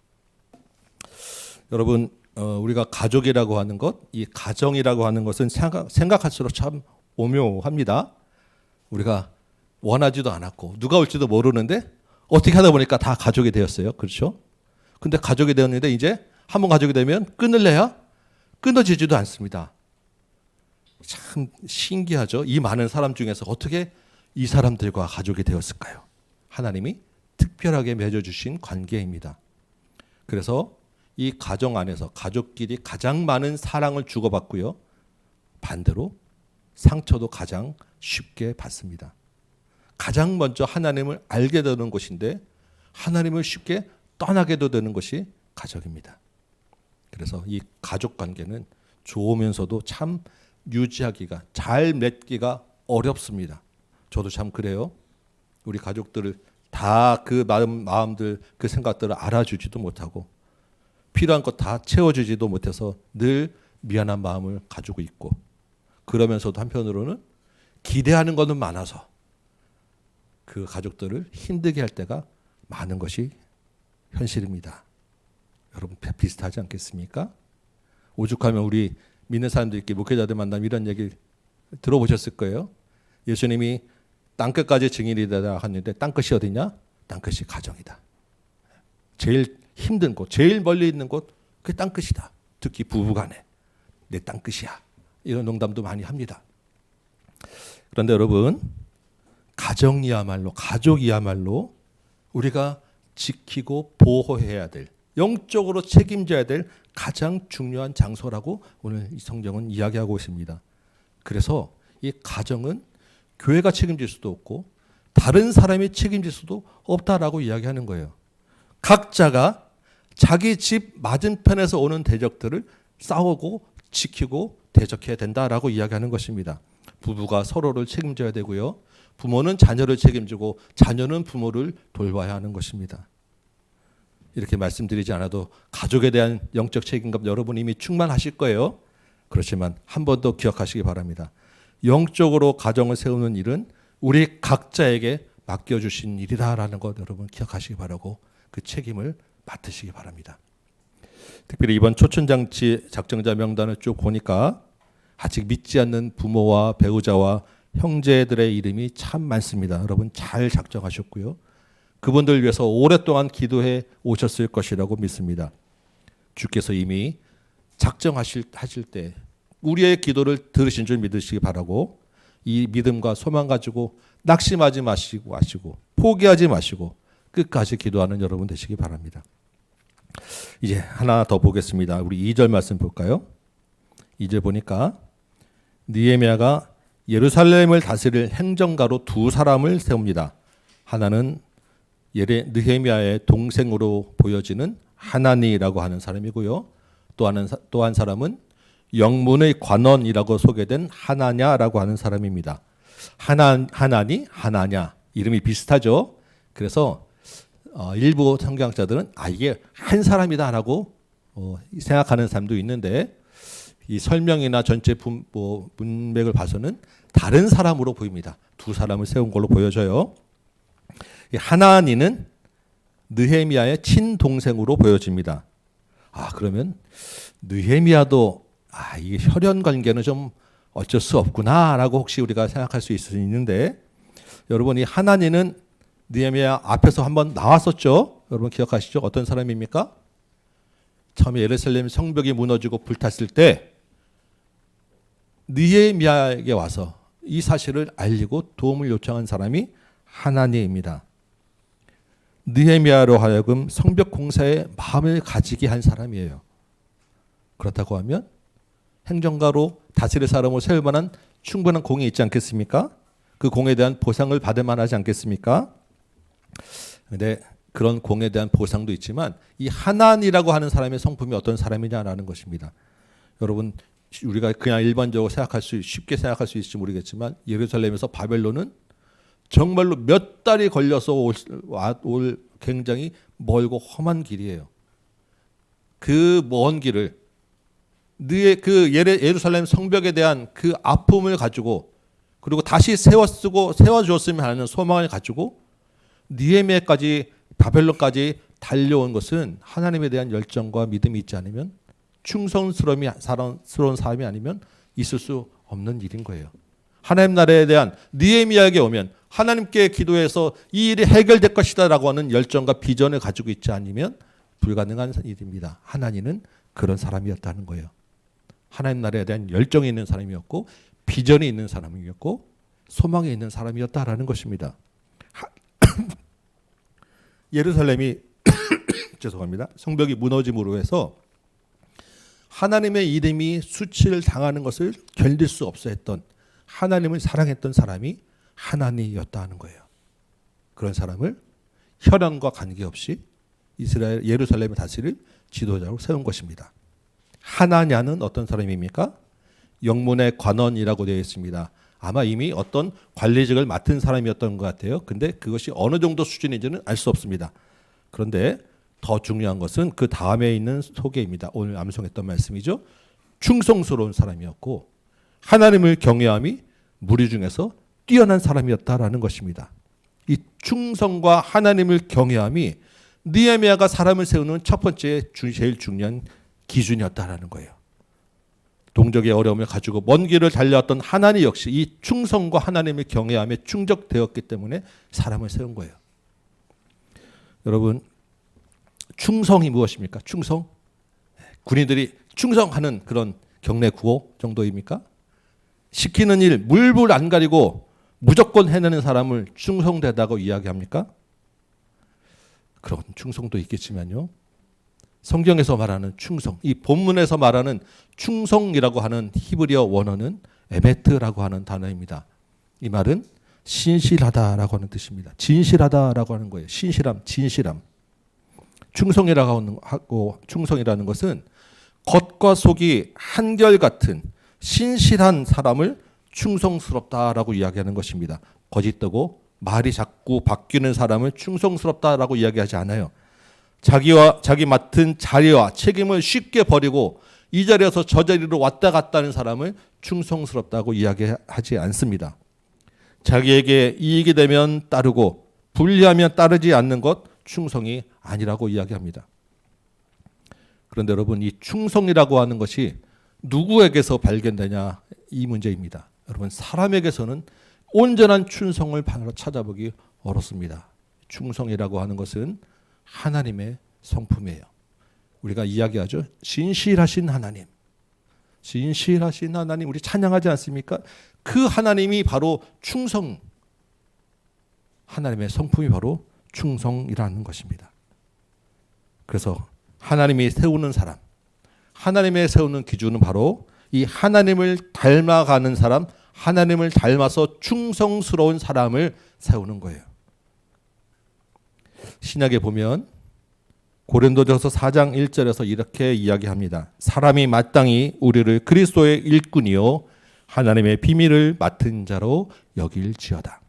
여러분, 우리가 가족이라고 하는 것, 이 가정이라고 하는 것은 생각할수록 참 오묘합니다. 우리가 원하지도 않았고 누가 올지도 모르는데 어떻게 하다 보니까 다 가족이 되었어요. 그렇죠? 근데 가족이 되었는데 이제 한번 가족이 되면 끊을래야 끊어지지도 않습니다. 참 신기하죠. 이 많은 사람 중에서 어떻게 이 사람들과 가족이 되었을까요? 하나님이 특별하게 맺어주신 관계입니다. 그래서 이 가정 안에서 가족끼리 가장 많은 사랑을 주고받고요. 반대로 상처도 가장 쉽게 받습니다. 가장 먼저 하나님을 알게 되는 곳인데 하나님을 쉽게 떠나게도 되는 것이 가족입니다. 그래서 이 가족 관계는 좋으면서도 참 유지하기가, 잘 맺기가 어렵습니다. 저도 참 그래요. 우리 가족들을 다 그 마음들, 그 생각들을 알아주지도 못하고 필요한 것 다 채워주지도 못해서 늘 미안한 마음을 가지고 있고, 그러면서도 한편으로는 기대하는 것은 많아서 그 가족들을 힘들게 할 때가 많은 것이 현실입니다. 여러분 비슷하지 않겠습니까? 오죽하면 우리 믿는 사람들끼리 목회자들 만나면 이런 얘기 들어보셨을 거예요. 예수님이 땅끝까지 증인이 되다 하는데 땅끝이 어디냐? 땅끝이 가정이다. 제일 힘든 곳, 제일 멀리 있는 곳, 그게 땅끝이다. 특히 부부간에 내 땅끝이야. 이런 농담도 많이 합니다. 그런데 여러분, 가정이야말로, 가족이야말로 우리가 지키고 보호해야 될, 영적으로 책임져야 될 가장 중요한 장소라고 오늘 이 성경은 이야기하고 있습니다. 그래서 이 가정은 교회가 책임질 수도 없고 다른 사람이 책임질 수도 없다라고 이야기하는 거예요. 각자가 자기 집 맞은편에서 오는 대적들을 싸우고 지키고 대적해야 된다라고 이야기하는 것입니다. 부부가 서로를 책임져야 되고요. 부모는 자녀를 책임지고 자녀는 부모를 돌봐야 하는 것입니다. 이렇게 말씀드리지 않아도 가족에 대한 영적 책임감 여러분 이미 충만하실 거예요. 그렇지만 한 번 더 기억하시기 바랍니다. 영적으로 가정을 세우는 일은 우리 각자에게 맡겨주신 일이다라는 것 여러분 기억하시기 바라고 그 책임을 맡으시기 바랍니다. 특별히 이번 초천장치 작정자 명단을 쭉 보니까 아직 믿지 않는 부모와 배우자와 형제들의 이름이 참 많습니다. 여러분 잘 작정하셨고요. 그분들 위해서 오랫동안 기도해 오셨을 것이라고 믿습니다. 주께서 이미 작정하실 때 우리의 기도를 들으신 줄 믿으시기 바라고, 이 믿음과 소망 가지고 낙심하지 마시고 포기하지 마시고 끝까지 기도하는 여러분 되시기 바랍니다. 이제 하나 더 보겠습니다. 우리 2절 말씀 볼까요? 2절 보니까 느헤미야가 예루살렘을 다스릴 행정가로 두 사람을 세웁니다. 하나는 느헤미야의 동생으로 보여지는 하나니라고 하는 사람이고요. 또 한 사람은 영문의 관원이라고 소개된 하나냐라고 하는 사람입니다. 하나니, 하나냐 이름이 비슷하죠. 그래서 일부 성경학자들은 이게 한 사람이다라고 생각하는 사람도 있는데 이 설명이나 전체 문맥을 봐서는 다른 사람으로 보입니다. 두 사람을 세운 걸로 보여져요. 하나니는 느헤미야의 친동생으로 보여집니다. 그러면 느헤미야도 이게 혈연 관계는 좀 어쩔 수 없구나라고 혹시 우리가 생각할 수 있는데, 여러분 이 하나니는 느헤미야 앞에서 한번 나왔었죠. 여러분 기억하시죠? 어떤 사람입니까? 처음에 예루살렘 성벽이 무너지고 불탔을 때 느헤미야에게 와서 이 사실을 알리고 도움을 요청한 사람이 하나니입니다. 느헤미야로 하여금 성벽 공사에 마음을 가지게 한 사람이에요. 그렇다고 하면 행정가로 다스릴 사람을 세울 만한 충분한 공이 있지 않겠습니까? 그 공에 대한 보상을 받을 만하지 않겠습니까? 그런데 그런 공에 대한 보상도 있지만 이 하나니라고 하는 사람의 성품이 어떤 사람이냐라는 것입니다. 여러분 우리가 그냥 일반적으로 쉽게 생각할 수 있을지 모르겠지만 예루살렘에서 바벨론은 정말로 몇 달이 걸려서 올 굉장히 멀고 험한 길이에요. 그 먼 길을 그 예루살렘 성벽에 대한 그 아픔을 가지고 그리고 다시 세워주었으면 하는 소망을 가지고 느헤미야까지 바벨론까지 달려온 것은 하나님에 대한 열정과 믿음이 있지 않으면 충성스러운 사람이 아니면 있을 수 없는 일인 거예요. 하나님 나라에 대한 느헤미야에게 오면 하나님께 기도해서 이 일이 해결될 것이다라고 하는 열정과 비전을 가지고 있지 않으면 불가능한 일입니다. 하나님은 그런 사람이었다는 거예요. 하나님 나라에 대한 열정이 있는 사람이었고 비전이 있는 사람이었고 소망이 있는 사람이었다라는 것입니다. 예루살렘이 죄송합니다. 성벽이 무너짐으로 해서 하나님의 이름이 수치를 당하는 것을 견딜 수 없어 했던 하나님을 사랑했던 사람이 하나니였다는 거예요. 그런 사람을 혈연과 관계없이 예루살렘을 다스릴 지도자로 세운 것입니다. 하나냐는 어떤 사람입니까? 영문의 관원이라고 되어 있습니다. 아마 이미 어떤 관리직을 맡은 사람이었던 것 같아요. 근데 그것이 어느 정도 수준인지는 알 수 없습니다. 그런데 더 중요한 것은 그 다음에 있는 소개입니다. 오늘 암송했던 말씀이죠. 충성스러운 사람이었고 하나님을 경외함이 무리 중에서 뛰어난 사람이었다라는 것입니다. 이 충성과 하나님을 경외함이 느헤미야가 사람을 세우는 첫 번째 제일 중요한 기준이었다라는 거예요. 동족의 어려움을 가지고 먼 길을 달려왔던 하나님 역시 이 충성과 하나님의 경외함에 충족되었기 때문에 사람을 세운 거예요. 여러분 충성이 무엇입니까? 충성? 군인들이 충성하는 그런 경례 구호 정도입니까? 시키는 일 물불 안 가리고 무조건 해내는 사람을 충성되다고 이야기합니까? 그런 충성도 있겠지만요. 성경에서 말하는 충성, 이 본문에서 말하는 충성이라고 하는 히브리어 원어는 에메트라고 하는 단어입니다. 이 말은 신실하다라고 하는 뜻입니다. 진실하다라고 하는 거예요. 신실함, 진실함. 충성이라고 하고 충성이라는 것은 겉과 속이 한결같은 신실한 사람을 충성스럽다라고 이야기하는 것입니다. 거짓되고 말이 자꾸 바뀌는 사람을 충성스럽다라고 이야기하지 않아요. 자기 맡은 자리와 책임을 쉽게 버리고 이 자리에서 저 자리로 왔다 갔다 하는 사람을 충성스럽다고 이야기하지 않습니다. 자기에게 이익이 되면 따르고 불리하면 따르지 않는 것 충성이 아니라고 이야기합니다. 그런데 여러분 이 충성이라고 하는 것이 누구에게서 발견되냐 이 문제입니다. 여러분 사람에게서는 온전한 충성을 찾아보기 어렵습니다. 충성이라고 하는 것은 하나님의 성품이에요. 우리가 이야기하죠. 진실하신 하나님. 진실하신 하나님 우리 찬양하지 않습니까? 그 하나님이 바로 충성. 하나님의 성품이 바로 충성이라는 것입니다. 그래서 하나님이 세우는 사람, 하나님의 세우는 기준은 바로 이 하나님을 닮아가는 사람, 하나님을 닮아서 충성스러운 사람을 세우는 거예요. 신약에 보면 고린도전서 4장 1절에서 이렇게 이야기합니다. 사람이 마땅히 우리를 그리스도의 일꾼이요 하나님의 비밀을 맡은 자로 여길지어다.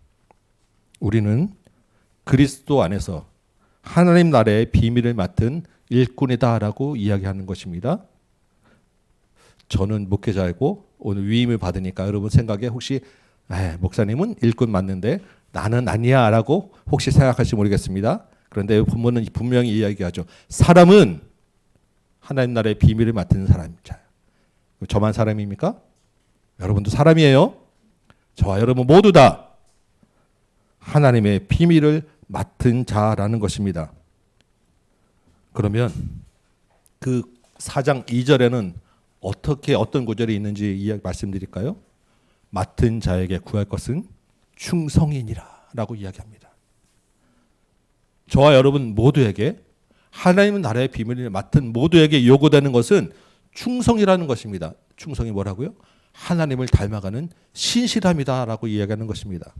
우리는 그리스도 안에서 하나님 나라의 비밀을 맡은 일꾼이다라고 이야기하는 것입니다. 저는 목회자이고 오늘 위임을 받으니까 여러분 생각에 혹시 목사님은 일꾼 맞는데 나는 아니야 라고 혹시 생각할지 모르겠습니다. 그런데 본문은 분명히 이야기하죠. 사람은 하나님 나라의 비밀을 맡은 사람입니다. 저만 사람입니까? 여러분도 사람이에요. 저와 여러분 모두 다 하나님의 비밀을 맡은 자라는 것입니다. 그러면 그 4장 2절에는 어떤 구절이 있는지 말씀드릴까요? 맡은 자에게 구할 것은 충성이니라 라고 이야기합니다. 저와 여러분 모두에게 하나님 나라의 비밀을 맡은 모두에게 요구되는 것은 충성이라는 것입니다. 충성이 뭐라고요? 하나님을 닮아가는 신실함이다 라고 이야기하는 것입니다.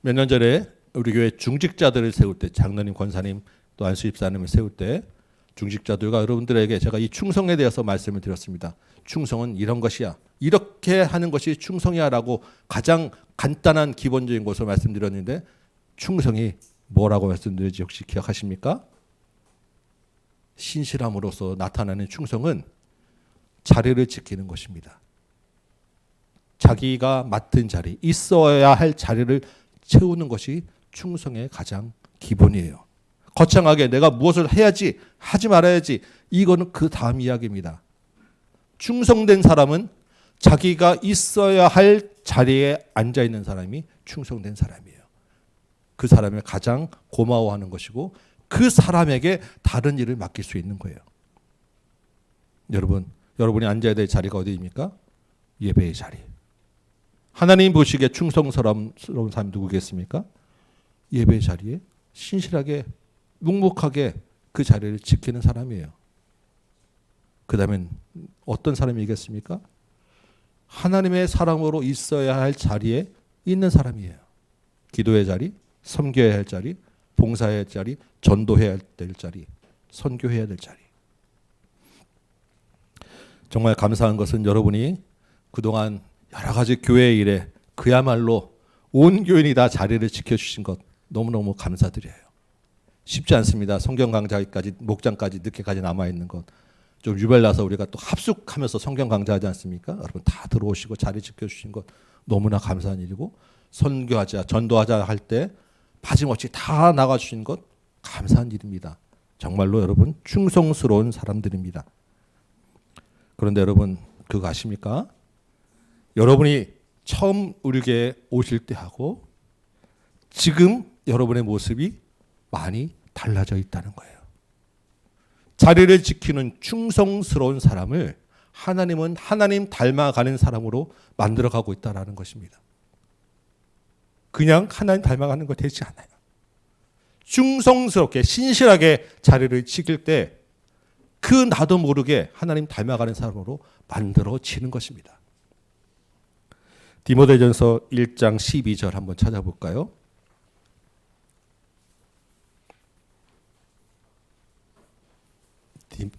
몇 년 전에 우리 교회 중직자들을 세울 때, 장로님, 권사님, 또 안수 집사님을 세울 때 중직자들과 여러분들에게 제가 이 충성에 대해서 말씀을 드렸습니다. 충성은 이런 것이야. 이렇게 하는 것이 충성이야라고 가장 간단한 기본적인 것을 말씀드렸는데, 충성이 뭐라고 말씀드렸지 혹시 기억하십니까? 신실함으로써 나타나는 충성은 자리를 지키는 것입니다. 자기가 맡은 자리, 있어야 할 자리를 채우는 것이 충성의 가장 기본이에요. 거창하게 내가 무엇을 해야지, 하지 말아야지, 이거는 그 다음 이야기입니다. 충성된 사람은 자기가 있어야 할 자리에 앉아 있는 사람이 충성된 사람이에요. 그 사람을 가장 고마워하는 것이고 그 사람에게 다른 일을 맡길 수 있는 거예요. 여러분이 앉아야 될 자리가 어디입니까? 예배의 자리. 하나님 보시기에 충성스러운 사람이 누구겠습니까? 예배의 자리에 신실하게 묵묵하게 그 자리를 지키는 사람이에요. 그 다음엔 어떤 사람이겠습니까? 하나님의 사람으로 있어야 할 자리에 있는 사람이에요. 기도의 자리, 섬겨야 할 자리, 봉사해야 할 자리, 전도해야 될 자리, 선교해야 될 자리. 정말 감사한 것은 여러분이 그동안 여러 가지 교회 일에 그야말로 온 교인이 다 자리를 지켜주신 것 너무너무 감사드려요. 쉽지 않습니다. 성경 강좌까지, 목장까지 늦게까지 남아있는 것. 좀 유별나서 우리가 또 합숙하면서 성경 강좌하지 않습니까? 여러분 다 들어오시고 자리 지켜주신 것 너무나 감사한 일이고, 선교하자, 전도하자 할 때 빠짐없이 다 나가주신 것 감사한 일입니다. 정말로 여러분 충성스러운 사람들입니다. 그런데 여러분 그거 아십니까? 여러분이 처음 우리 교회에 오실 때 하고 지금 여러분의 모습이 많이 달라져 있다는 거예요. 자리를 지키는 충성스러운 사람을 하나님은 하나님 닮아가는 사람으로 만들어가고 있다는 것입니다. 그냥 하나님 닮아가는 거 되지 않아요. 충성스럽게 신실하게 자리를 지킬 때 그 나도 모르게 하나님 닮아가는 사람으로 만들어지는 것입니다. 디모데전서 1장 12절 한번 찾아볼까요?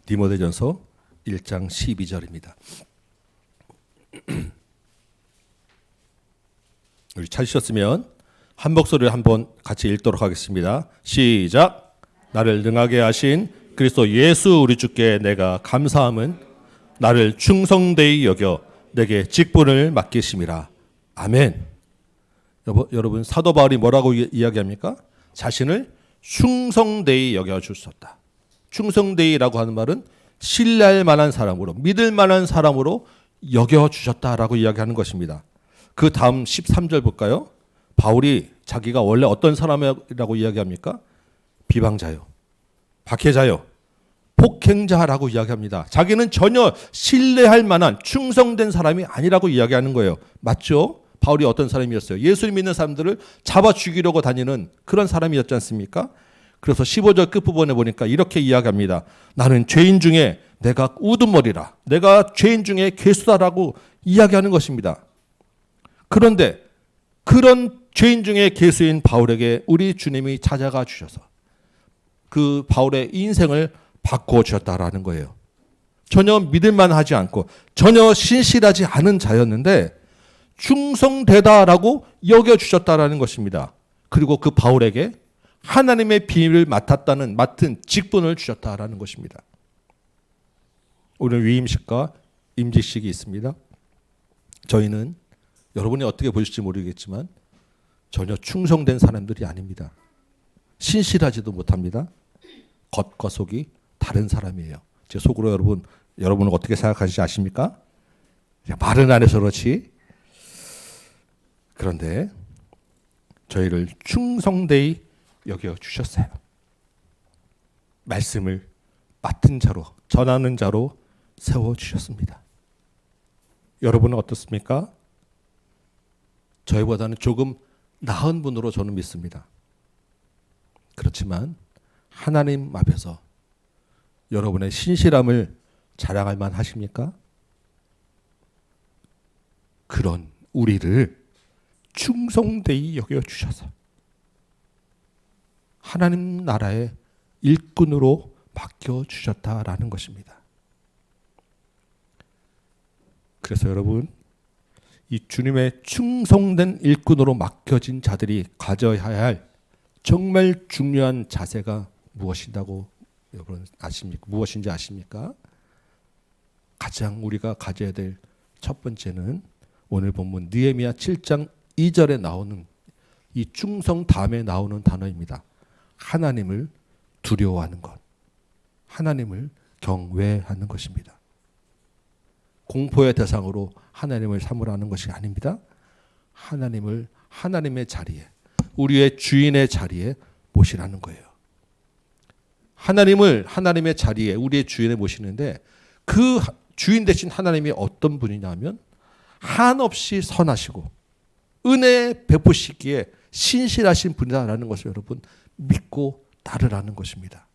디모데전서 1장 12절입니다. 우리 찾으셨으면 한 목소리를 한번 같이 읽도록 하겠습니다. 시작. 나를 능하게 하신 그리스도 예수 우리 주께 내가 감사함은 나를 충성되이 여겨 내게 직분을 맡기심이라. 아멘. 여러분 사도 바울이 뭐라고 이야기합니까? 자신을 충성되이 여겨 주셨다. 충성되이라고 하는 말은 신뢰할 만한 사람으로, 믿을 만한 사람으로 여겨 주셨다라고 이야기하는 것입니다. 그 다음 13절 볼까요? 바울이 자기가 원래 어떤 사람이라고 이야기합니까? 비방자요, 박해자요, 폭행자라고 이야기합니다. 자기는 전혀 신뢰할 만한 충성된 사람이 아니라고 이야기하는 거예요. 맞죠? 바울이 어떤 사람이었어요? 예수를 믿는 사람들을 잡아 죽이려고 다니는 그런 사람이었지 않습니까? 그래서 15절 끝부분에 보니까 이렇게 이야기합니다. 나는 죄인 중에 내가 우두머리라. 내가 죄인 중에 괴수다라고 이야기하는 것입니다. 그런데 그런 죄인 중에 괴수인 바울에게 우리 주님이 찾아가 주셔서 그 바울의 인생을 바꿔주셨다라는 거예요. 전혀 믿을만 하지 않고 전혀 신실하지 않은 자였는데 충성되다라고 여겨주셨다라는 것입니다. 그리고 그 바울에게 하나님의 비밀을 맡은 직분을 주셨다라는 것입니다. 오늘 위임식과 임직식이 있습니다. 저희는 여러분이 어떻게 보실지 모르겠지만 전혀 충성된 사람들이 아닙니다. 신실하지도 못합니다. 겉과 속이 다른 사람이에요. 제 속으로 여러분은 어떻게 생각하시지 아십니까? 말은 안 해서 그렇지. 그런데 저희를 충성되이 여겨 주셨어요. 말씀을 맡은 자로, 전하는 자로 세워 주셨습니다. 여러분은 어떻습니까? 저희보다는 조금 나은 분으로 저는 믿습니다. 그렇지만 하나님 앞에서 여러분의 신실함을 자랑할 만 하십니까? 그런 우리를 충성되이 여겨 주셔서 하나님 나라의 일꾼으로 맡겨주셨다라는 것입니다. 그래서 여러분, 이 주님의 충성된 일꾼으로 맡겨진 자들이 가져야 할 정말 중요한 자세가 무엇이라고 여러분 아십니까? 무엇인지 아십니까? 가장 우리가 가져야 될 첫 번째는 오늘 본문 느헤미야 7장 2절에 나오는 이 충성 다음에 나오는 단어입니다. 하나님을 두려워하는 것, 하나님을 경외하는 것입니다. 공포의 대상으로 하나님을 삼으라는 것이 아닙니다. 하나님을 하나님의 자리에, 우리의 주인의 자리에 모시라는 거예요. 하나님을 하나님의 자리에, 우리의 주인에 모시는데 그 주인 대신 하나님이 어떤 분이냐면 한없이 선하시고 은혜 베푸시기에 신실하신 분이다라는 것을 여러분 믿고 따르라는 것입니다.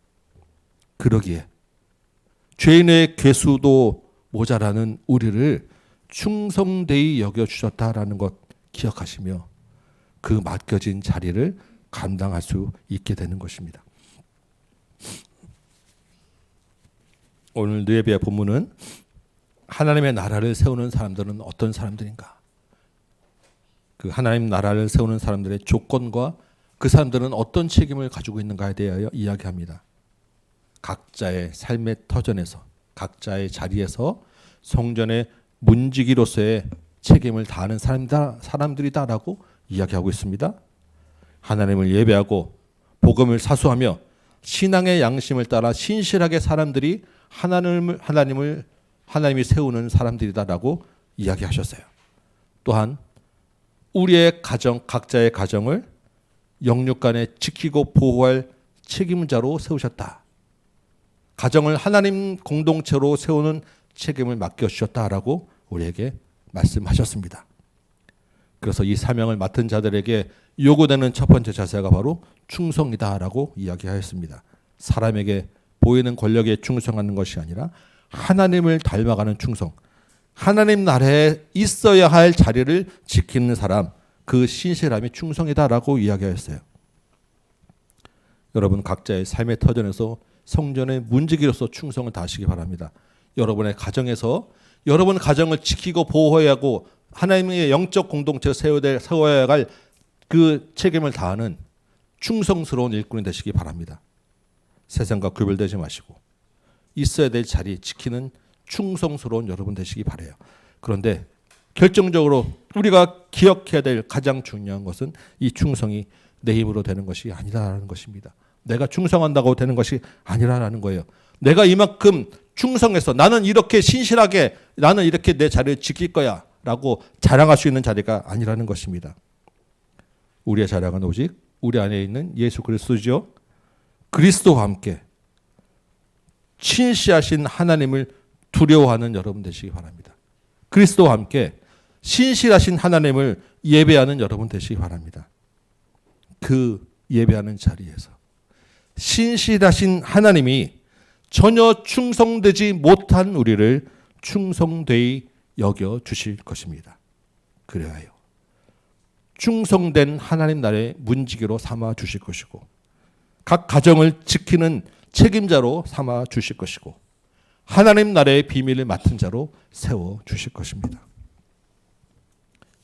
그러기에 죄인의 괴수도 모자라는 우리를 충성되이 여겨주셨다라는 것 기억하시며 그 맡겨진 자리를 감당할 수 있게 되는 것입니다. 오늘 느헤미야 본문은 하나님의 나라를 세우는 사람들은 어떤 사람들인가? 그 하나님 나라를 세우는 사람들의 조건과 그 사람들은 어떤 책임을 가지고 있는가에 대하여 이야기합니다. 각자의 삶의 터전에서, 각자의 자리에서 성전의 문지기로서의 책임을 다하는 사람들이다라고 이야기하고 있습니다. 하나님을 예배하고 복음을 사수하며 신앙의 양심을 따라 신실하게 사람들이 하나님이 세우는 사람들이다라고 이야기하셨어요. 또한 우리의 가정, 각자의 가정을 영육간에 지키고 보호할 책임자로 세우셨다. 가정을 하나님 공동체로 세우는 책임을 맡겨주셨다라고 우리에게 말씀하셨습니다. 그래서 이 사명을 맡은 자들에게 요구되는 첫 번째 자세가 바로 충성이다라고 이야기하였습니다. 사람에게 보이는 권력에 충성하는 것이 아니라 하나님을 닮아가는 충성, 하나님 나라에 있어야 할 자리를 지키는 사람, 그 신실함이 충성이다라고 이야기하였어요. 여러분 각자의 삶의 터전에서 성전의 문지기로서 충성을 다하시기 바랍니다. 여러분의 가정에서 여러분 가정을 지키고 보호해야 하고 하나님의 영적 공동체를 세워야 할 그 책임을 다하는 충성스러운 일꾼이 되시기 바랍니다. 세상과 구별되지 마시고 있어야 될 자리 지키는 충성스러운 여러분 되시기 바라요. 그런데 결정적으로 우리가 기억해야 될 가장 중요한 것은 이 충성이 내 힘으로 되는 것이 아니라는 것입니다. 내가 충성한다고 되는 것이 아니라는 거예요. 내가 이만큼 충성해서 나는 이렇게 신실하게 나는 이렇게 내 자리를 지킬 거야 라고 자랑할 수 있는 자리가 아니라는 것입니다. 우리의 자랑은 오직 우리 안에 있는 예수 그리스도죠. 그리스도와 함께 신실하신 하나님을 두려워하는 여러분 되시기 바랍니다. 그리스도와 함께 신실하신 하나님을 예배하는 여러분 되시기 바랍니다. 그 예배하는 자리에서 신실하신 하나님이 전혀 충성되지 못한 우리를 충성되이 여겨 주실 것입니다. 그래야요. 충성된 하나님 나라의 문지기로 삼아 주실 것이고 각 가정을 지키는 책임자로 삼아 주실 것이고 하나님 나라의 비밀을 맡은 자로 세워 주실 것입니다.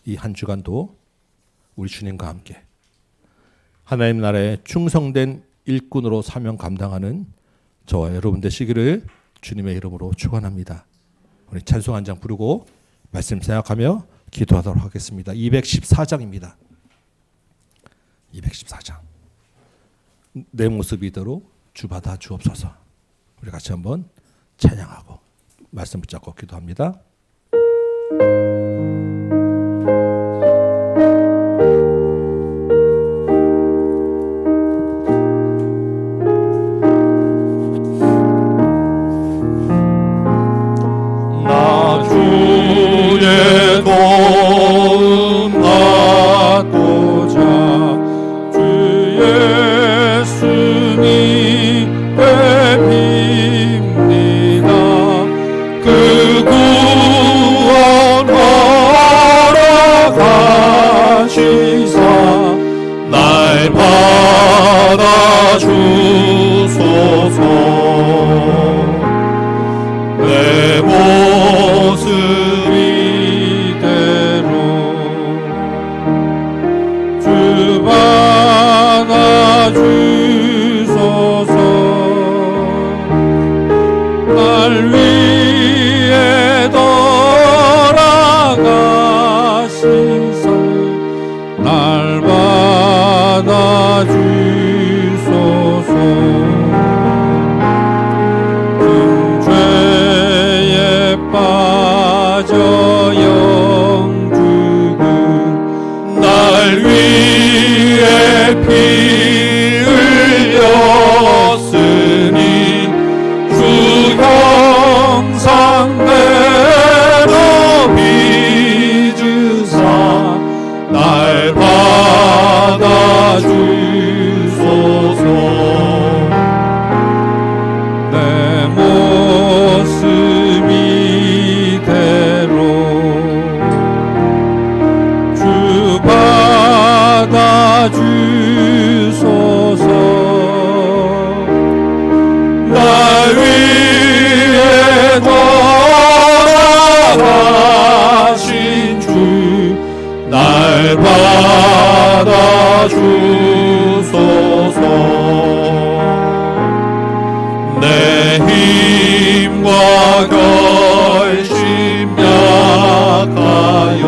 이 한 주간도 우리 주님과 함께 하나님 나라의 충성된 일꾼으로 사명 감당하는 저와 여러분 되시기를 주님의 이름으로 축원합니다. 우리 찬송 한 장 부르고 말씀 생각하며 기도하도록 하겠습니다. 214장입니다. 214장. 내 모습 이대로 주 받아 주옵소서. 우리 같이 한번 찬양하고 말씀 붙잡고 기도합니다. 나 주의 도움 받고자 주 예수님의 빕니다. 그 구원하 모습 이대로 주 받아 주소서. 날 위해 돌아가신 살 날 받아 주소서. 큰 죄에 빠져 영죽은 날 위해 피 흘렸으니 주 형상대로 빚으사 날 받아 주소서. 내 모습 이대로 주 받아 주소서. 날 위해 돌아가신 주 날 받아 주소서. 내 힘과 결심 약하여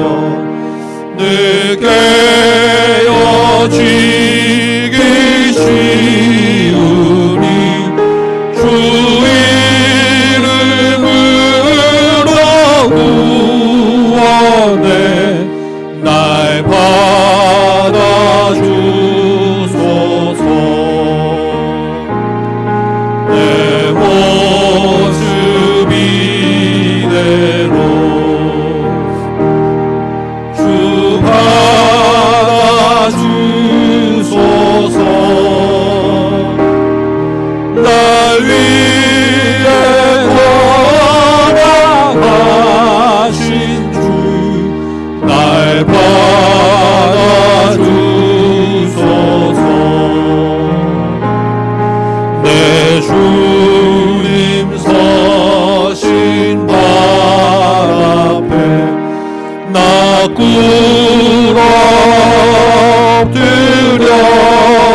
느껴지기 쉬우니 주 이름으로 구원해 날 받아 주소서. 내 모습 이대로 주 받아 주소서. 날 위해 돌아가신 주 날 받아 주소서. 내 주님 서신 발 앞에 나 꿇어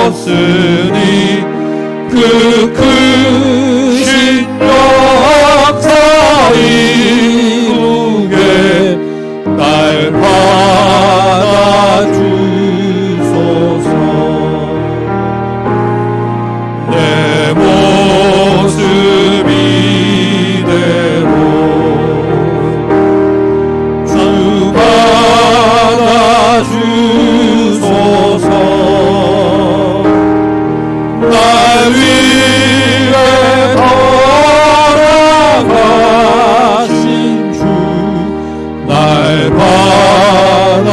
엎드렸으니 그 크신 역사 이루게 날 받아 주소서. 내 모습 이대로 주 받아 주소서. 날 위해 돌아가신 주 날 받아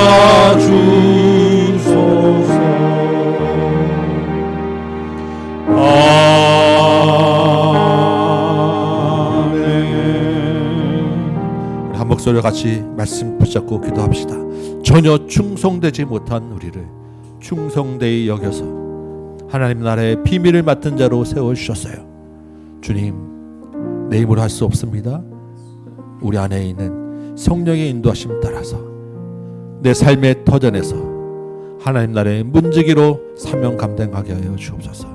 주소서. 아멘. 우리 한 목소리로 같이 말씀 붙잡고 기도합시다. 전혀 충성되지 못한 우리를 충성되이 여겨서 하나님 나라의 비밀을 맡은 자로 세워주셨어요. 주님, 내 힘으로 할 수 없습니다. 우리 안에 있는 성령의 인도하심 따라서 내 삶의 터전에서 하나님 나라의 문지기로 사명 감당하게 하여 주옵소서.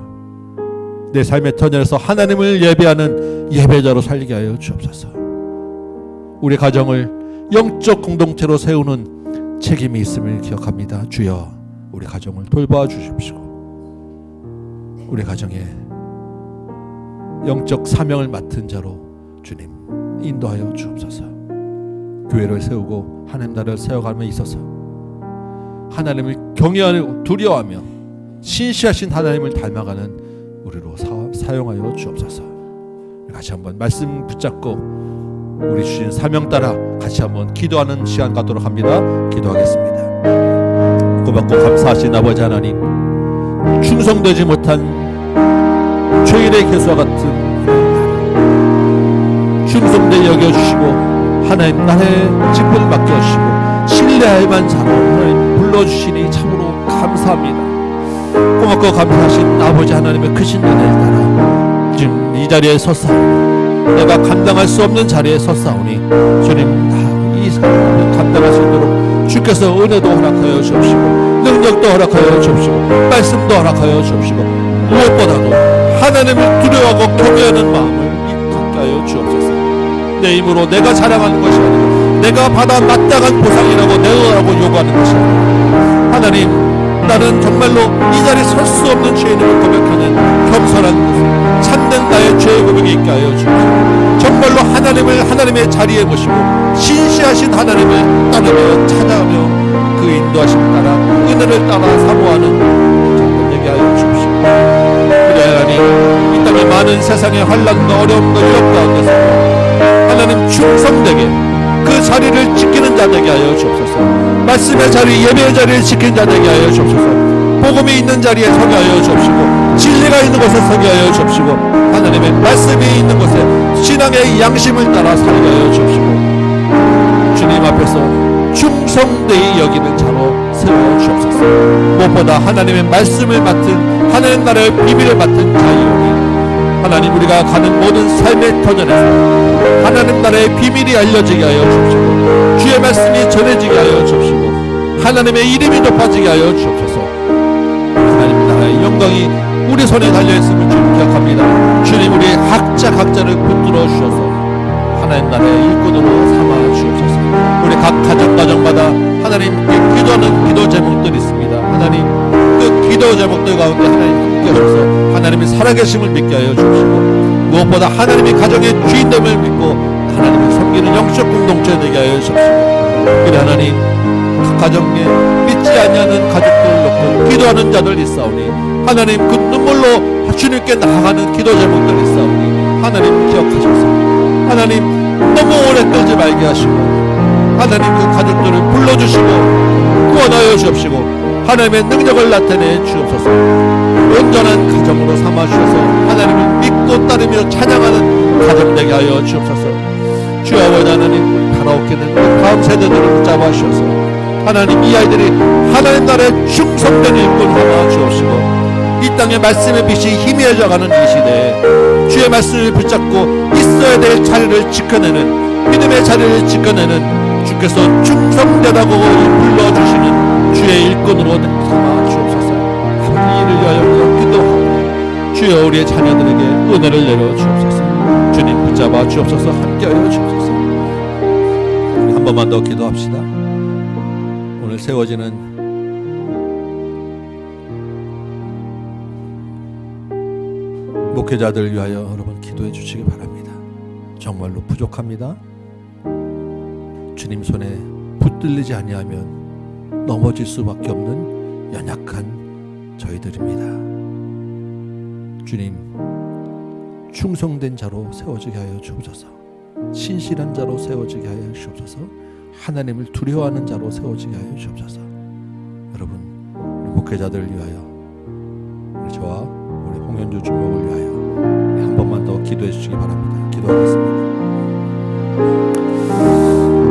내 삶의 터전에서 하나님을 예배하는 예배자로 살게 하여 주옵소서. 우리 가정을 영적 공동체로 세우는 책임이 있음을 기억합니다. 주여, 우리 가정을 돌봐 주십시오. 우리 가정에 영적 사명을 맡은 자로 주님 인도하여 주옵소서. 교회를 세우고 하나님 나라를 세워가며 있어서 하나님을 경외하고 두려워하며 신실하신 하나님을 닮아가는 우리로 사용하여 주옵소서. 같이 한번 말씀 붙잡고 우리 주신 사명 따라 같이 한번 기도하는 시간 갖도록 합니다. 기도하겠습니다. 고맙고 감사하신 아버지 하나님, 충성되지 못한 죄인의 개수와 같은 충성되게 여겨주시고 하나님 나라의 직분을 맡겨주시고 신뢰할만 자로 하나님 불러주시니 참으로 감사합니다. 고맙고 감사하신 아버지 하나님의 크신 은혜를 따라 지금 이 자리에 서서 내가 감당할 수 없는 자리에 섰사오니 주님 이 사람을 감당할 수 있도록 주께서 은혜도 허락하여 주옵시고 능력도 허락하여 주옵시고 말씀도 허락하여 주옵시고 무엇보다도 하나님을 두려워하고 경외하는 마음을 갖게 하여 주옵소서. 내 힘으로 내가 자랑하는 것이 아니라 내가 받아 마땅한 보상이라고 내놓으라고 요구하는 것이 아니라 하나님 나는 정말로 이 자리에 설 수 없는 죄인임을 고백하는 겸손한 것을 참된 나의 죄의 고백이 있게 하여 주옵소서. 정말로 하나님을 하나님의 자리에 모시고 신실하신 하나님을 따르며 찾아가며 그 인도하심 따라 은혜를 따라 사모하는 정말 되게 하여 주옵시고 그래 하나님 이 땅의 많은 세상의 환난과 어려움과 위협 가운데서 하나님 충성되게 그 자리를 지키는 자 되게 하여 주옵소서. 말씀의 자리 예배의 자리를 지키는 자 되게 하여 주옵소서. 복음이 있는 자리에 서게 하여 주옵시고 진리가 있는 곳에 서게 하여 주옵시고 하나님의 말씀이 있는 곳에 신앙의 양심을 따라 살게 하여 주옵시고 주님 앞에서 충성되이 여기는 자로 세워 주옵소서. 무엇보다 하나님의 말씀을 맡은 하나님 나라의 비밀을 맡은 자이오니 하나님 우리가 가는 모든 삶의 터전에서 하나님 나라의 비밀이 알려지게 하여 주옵시고 주의 말씀이 전해지게 하여 주옵시고 하나님의 이름이 높아지게 하여 주옵소서. 하나님 나라의 영광이 우리 손에 달려있음을 주님 기억합니다. 주님 우리 각자를 붙들어 주셔서 하나님 나라의 일꾼으로 삼아 주옵소서. 우리 각 가정마다 하나님께 기도하는 기도 제목들이 있습니다. 하나님 그 기도 제목들 가운데 하나님 함께 하셔서 하나님의 살아계심을 믿게 하여 주옵시고 무엇보다 하나님이 가정의 주인됨을 믿고 하나님을 섬기는 영적 공동체 되게 하여 주옵시고 그래 하나님 각 가정에 믿지 아니하는 가족들을 놓고 기도하는 자들 있사오니 하나님 그 눈물로 주님께 나아가는 기도 제목들이 있사오니 하나님 기억하셔서 하나님 너무 오래 끌지 말게 하시고 하나님 그 가족들을 불러주시고 구원하여 주옵시고 하나님의 능력을 나타내 주옵소서. 온전한 가정으로 삼아주셔서 하나님을 믿고 따르며 찬양하는 가정 되게 하여 주옵소서. 주여 아버지 하나님 가라오케는 그 다음 세대들을 붙잡아 주셔서 하나님 이 아이들이 하나님 나라의 충성된 일꾼 삼아 주옵시고 이 땅의 말씀의 빛이 희미해져가는 이 시대에 주의 말씀을 붙잡고 있어야 될 자리를 지켜내는 믿음의 자리를 지켜내는 주께서 충성되다고 불러주시는 주의 일꾼으로 삼아 주옵소서. 아버지 이를 위하여 기도하고 주여 우리의 자녀들에게 은혜를 내려 주옵소서. 주님 붙잡아 주옵소서. 함께하여 주옵소서. 우리 한 번만 더 기도합시다. 오늘 세워지는 목회자들을 위하여 여러분 기도해 주시기 바랍니다. 정말로 부족합니다. 주님 손에 붙들리지 아니하면 넘어질 수밖에 없는 연약한 저희들입니다. 주님 충성된 자로 세워지게 하여 주옵소서. 신실한 자로 세워지게 하여 주옵소서. 하나님을 두려워하는 자로 세워지게 하여 주옵소서. 여러분 우리 목회자들을 위하여 우리 저와 우리 홍현주 주목을 위하여 한 번만 더 기도해 주시기 바랍니다. 기도하겠습니다.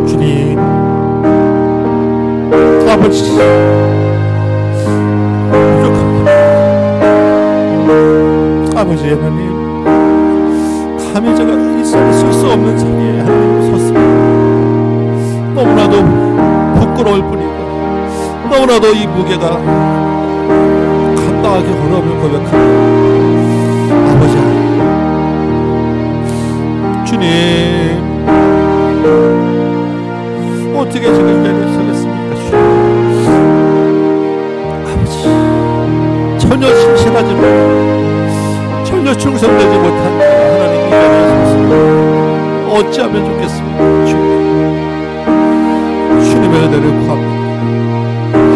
주님 아버지 부족합니다. 아버지 하나님 감히 제가 있을 수 없는 자리에 하나님 섰습니다. 너무나도 부끄러울 뿐이고 너무나도 이 무게가 감당하기 어려움을 고백합니다. 아버지 하나님 주님 어떻게 지금 이 자리에 서겠습니까? 주님 아버지 전혀 신실하지 못하고 전혀 충성되지 못한 자가 하나님 이 자리에 섰습니다. 어찌하면 좋겠습니까? 주님의 은혜를 구합니다.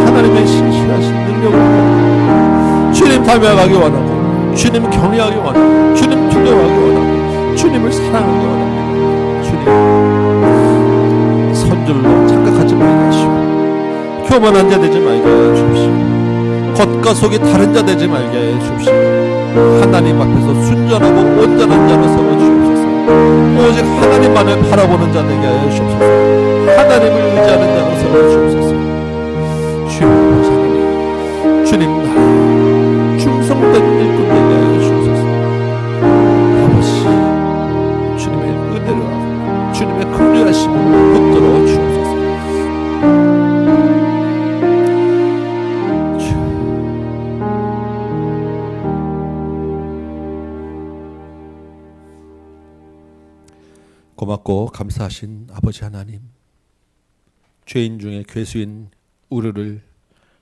하나님의 신실하신 능력을 구합니다. 주님 닮아가기 원하고 주님 경외하기 원하고 주님 두려워하기 원하고 주님을 사랑하기 원합니다. 주님 선줄로 착각하지 말게 하시고 교만한 자 되지 말게 해 주십시오. 겉과 속이 다른 자 되지 말게 해 주십시오. 하나님 앞에서 순전하고 온전한 자로 세워 주옵소서. 오직 하나님만을 바라보는 자 되게 하여 주옵소서. 하나님을 의지하는 자로 세워 주옵소서. 주여 하나님 주님 충성된 일꾼 되게 하여 주옵소서. 아버지 주님 높고 감사하신 아버지 하나님, 죄인 중에 괴수인 우리를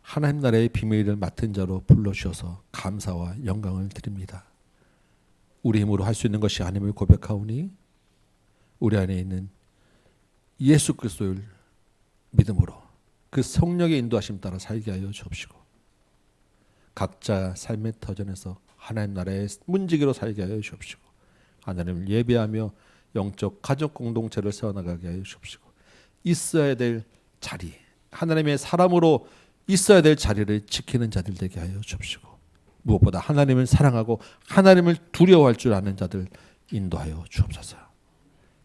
하나님 나라의 비밀을 맡은 자로 불러주셔서 감사와 영광을 드립니다. 우리 힘으로 할 수 있는 것이 아님을 고백하오니 우리 안에 있는 예수 그리스도를 믿음으로 그 성령의 인도하심 따라 살게 하여 주옵시고, 각자 삶의 터전에서 하나님 나라의 문지기로 살게 하여 주옵시고, 하나님을 예배하며 영적 가족 공동체를 세워나가게 하여 주옵시고, 있어야 될 자리, 하나님의 사람으로 있어야 될 자리를 지키는 자들 되게 하여 주옵시고, 무엇보다 하나님을 사랑하고 하나님을 두려워할 줄 아는 자들 인도하여 주옵소서.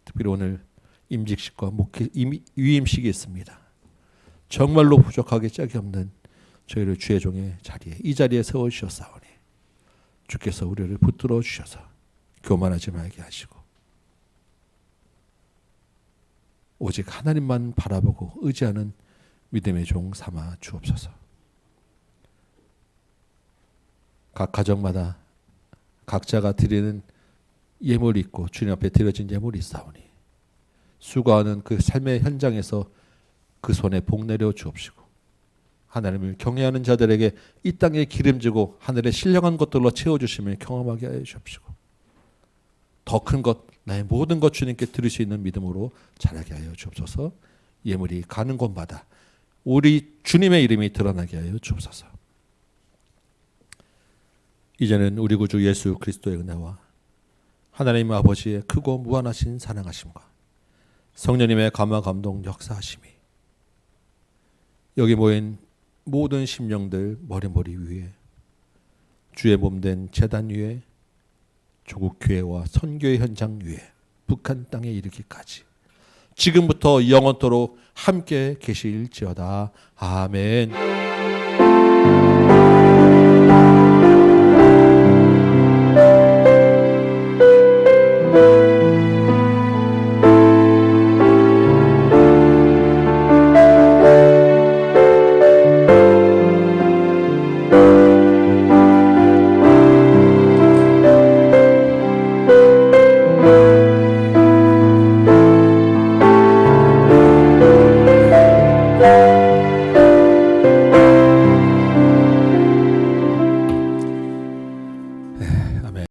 특별히 오늘 임직식과 위임식이 있습니다. 정말로 부족하게 짝이 없는 저희를 주의 종의 자리에, 이 자리에 세워주셨사오니 주께서 우리를 붙들어 주셔서 교만하지 말게 하시고 오직 하나님만 바라보고 의지하는 믿음의 종 삼아 주옵소서. 각 가정마다 각자가 드리는 예물이 있고 주님 앞에 드려진 예물이 있사오니 수고하는 그 삶의 현장에서 그 손에 복 내려 주옵시고, 하나님을 경외하는 자들에게 이 땅에 기름지고 하늘의 신령한 것들로 채워주심을 경험하게 하여 주옵시고, 더 큰 것, 나의 모든 것 주님께 드릴 수 있는 믿음으로 자라게 하여 주옵소서. 예물이 가는 곳마다 우리 주님의 이름이 드러나게 하여 주옵소서. 이제는 우리 구주 예수 그리스도의 은혜와 하나님 아버지의 크고 무한하신 사랑하심과 성령님의 감화 감동 역사하심이 여기 모인 모든 심령들 머리머리 위에, 주의 몸된 제단 위에, 조국 교회와 선교의 현장 위에, 북한 땅에 이르기까지 지금부터 영원토록 함께 계실지어다. 아멘.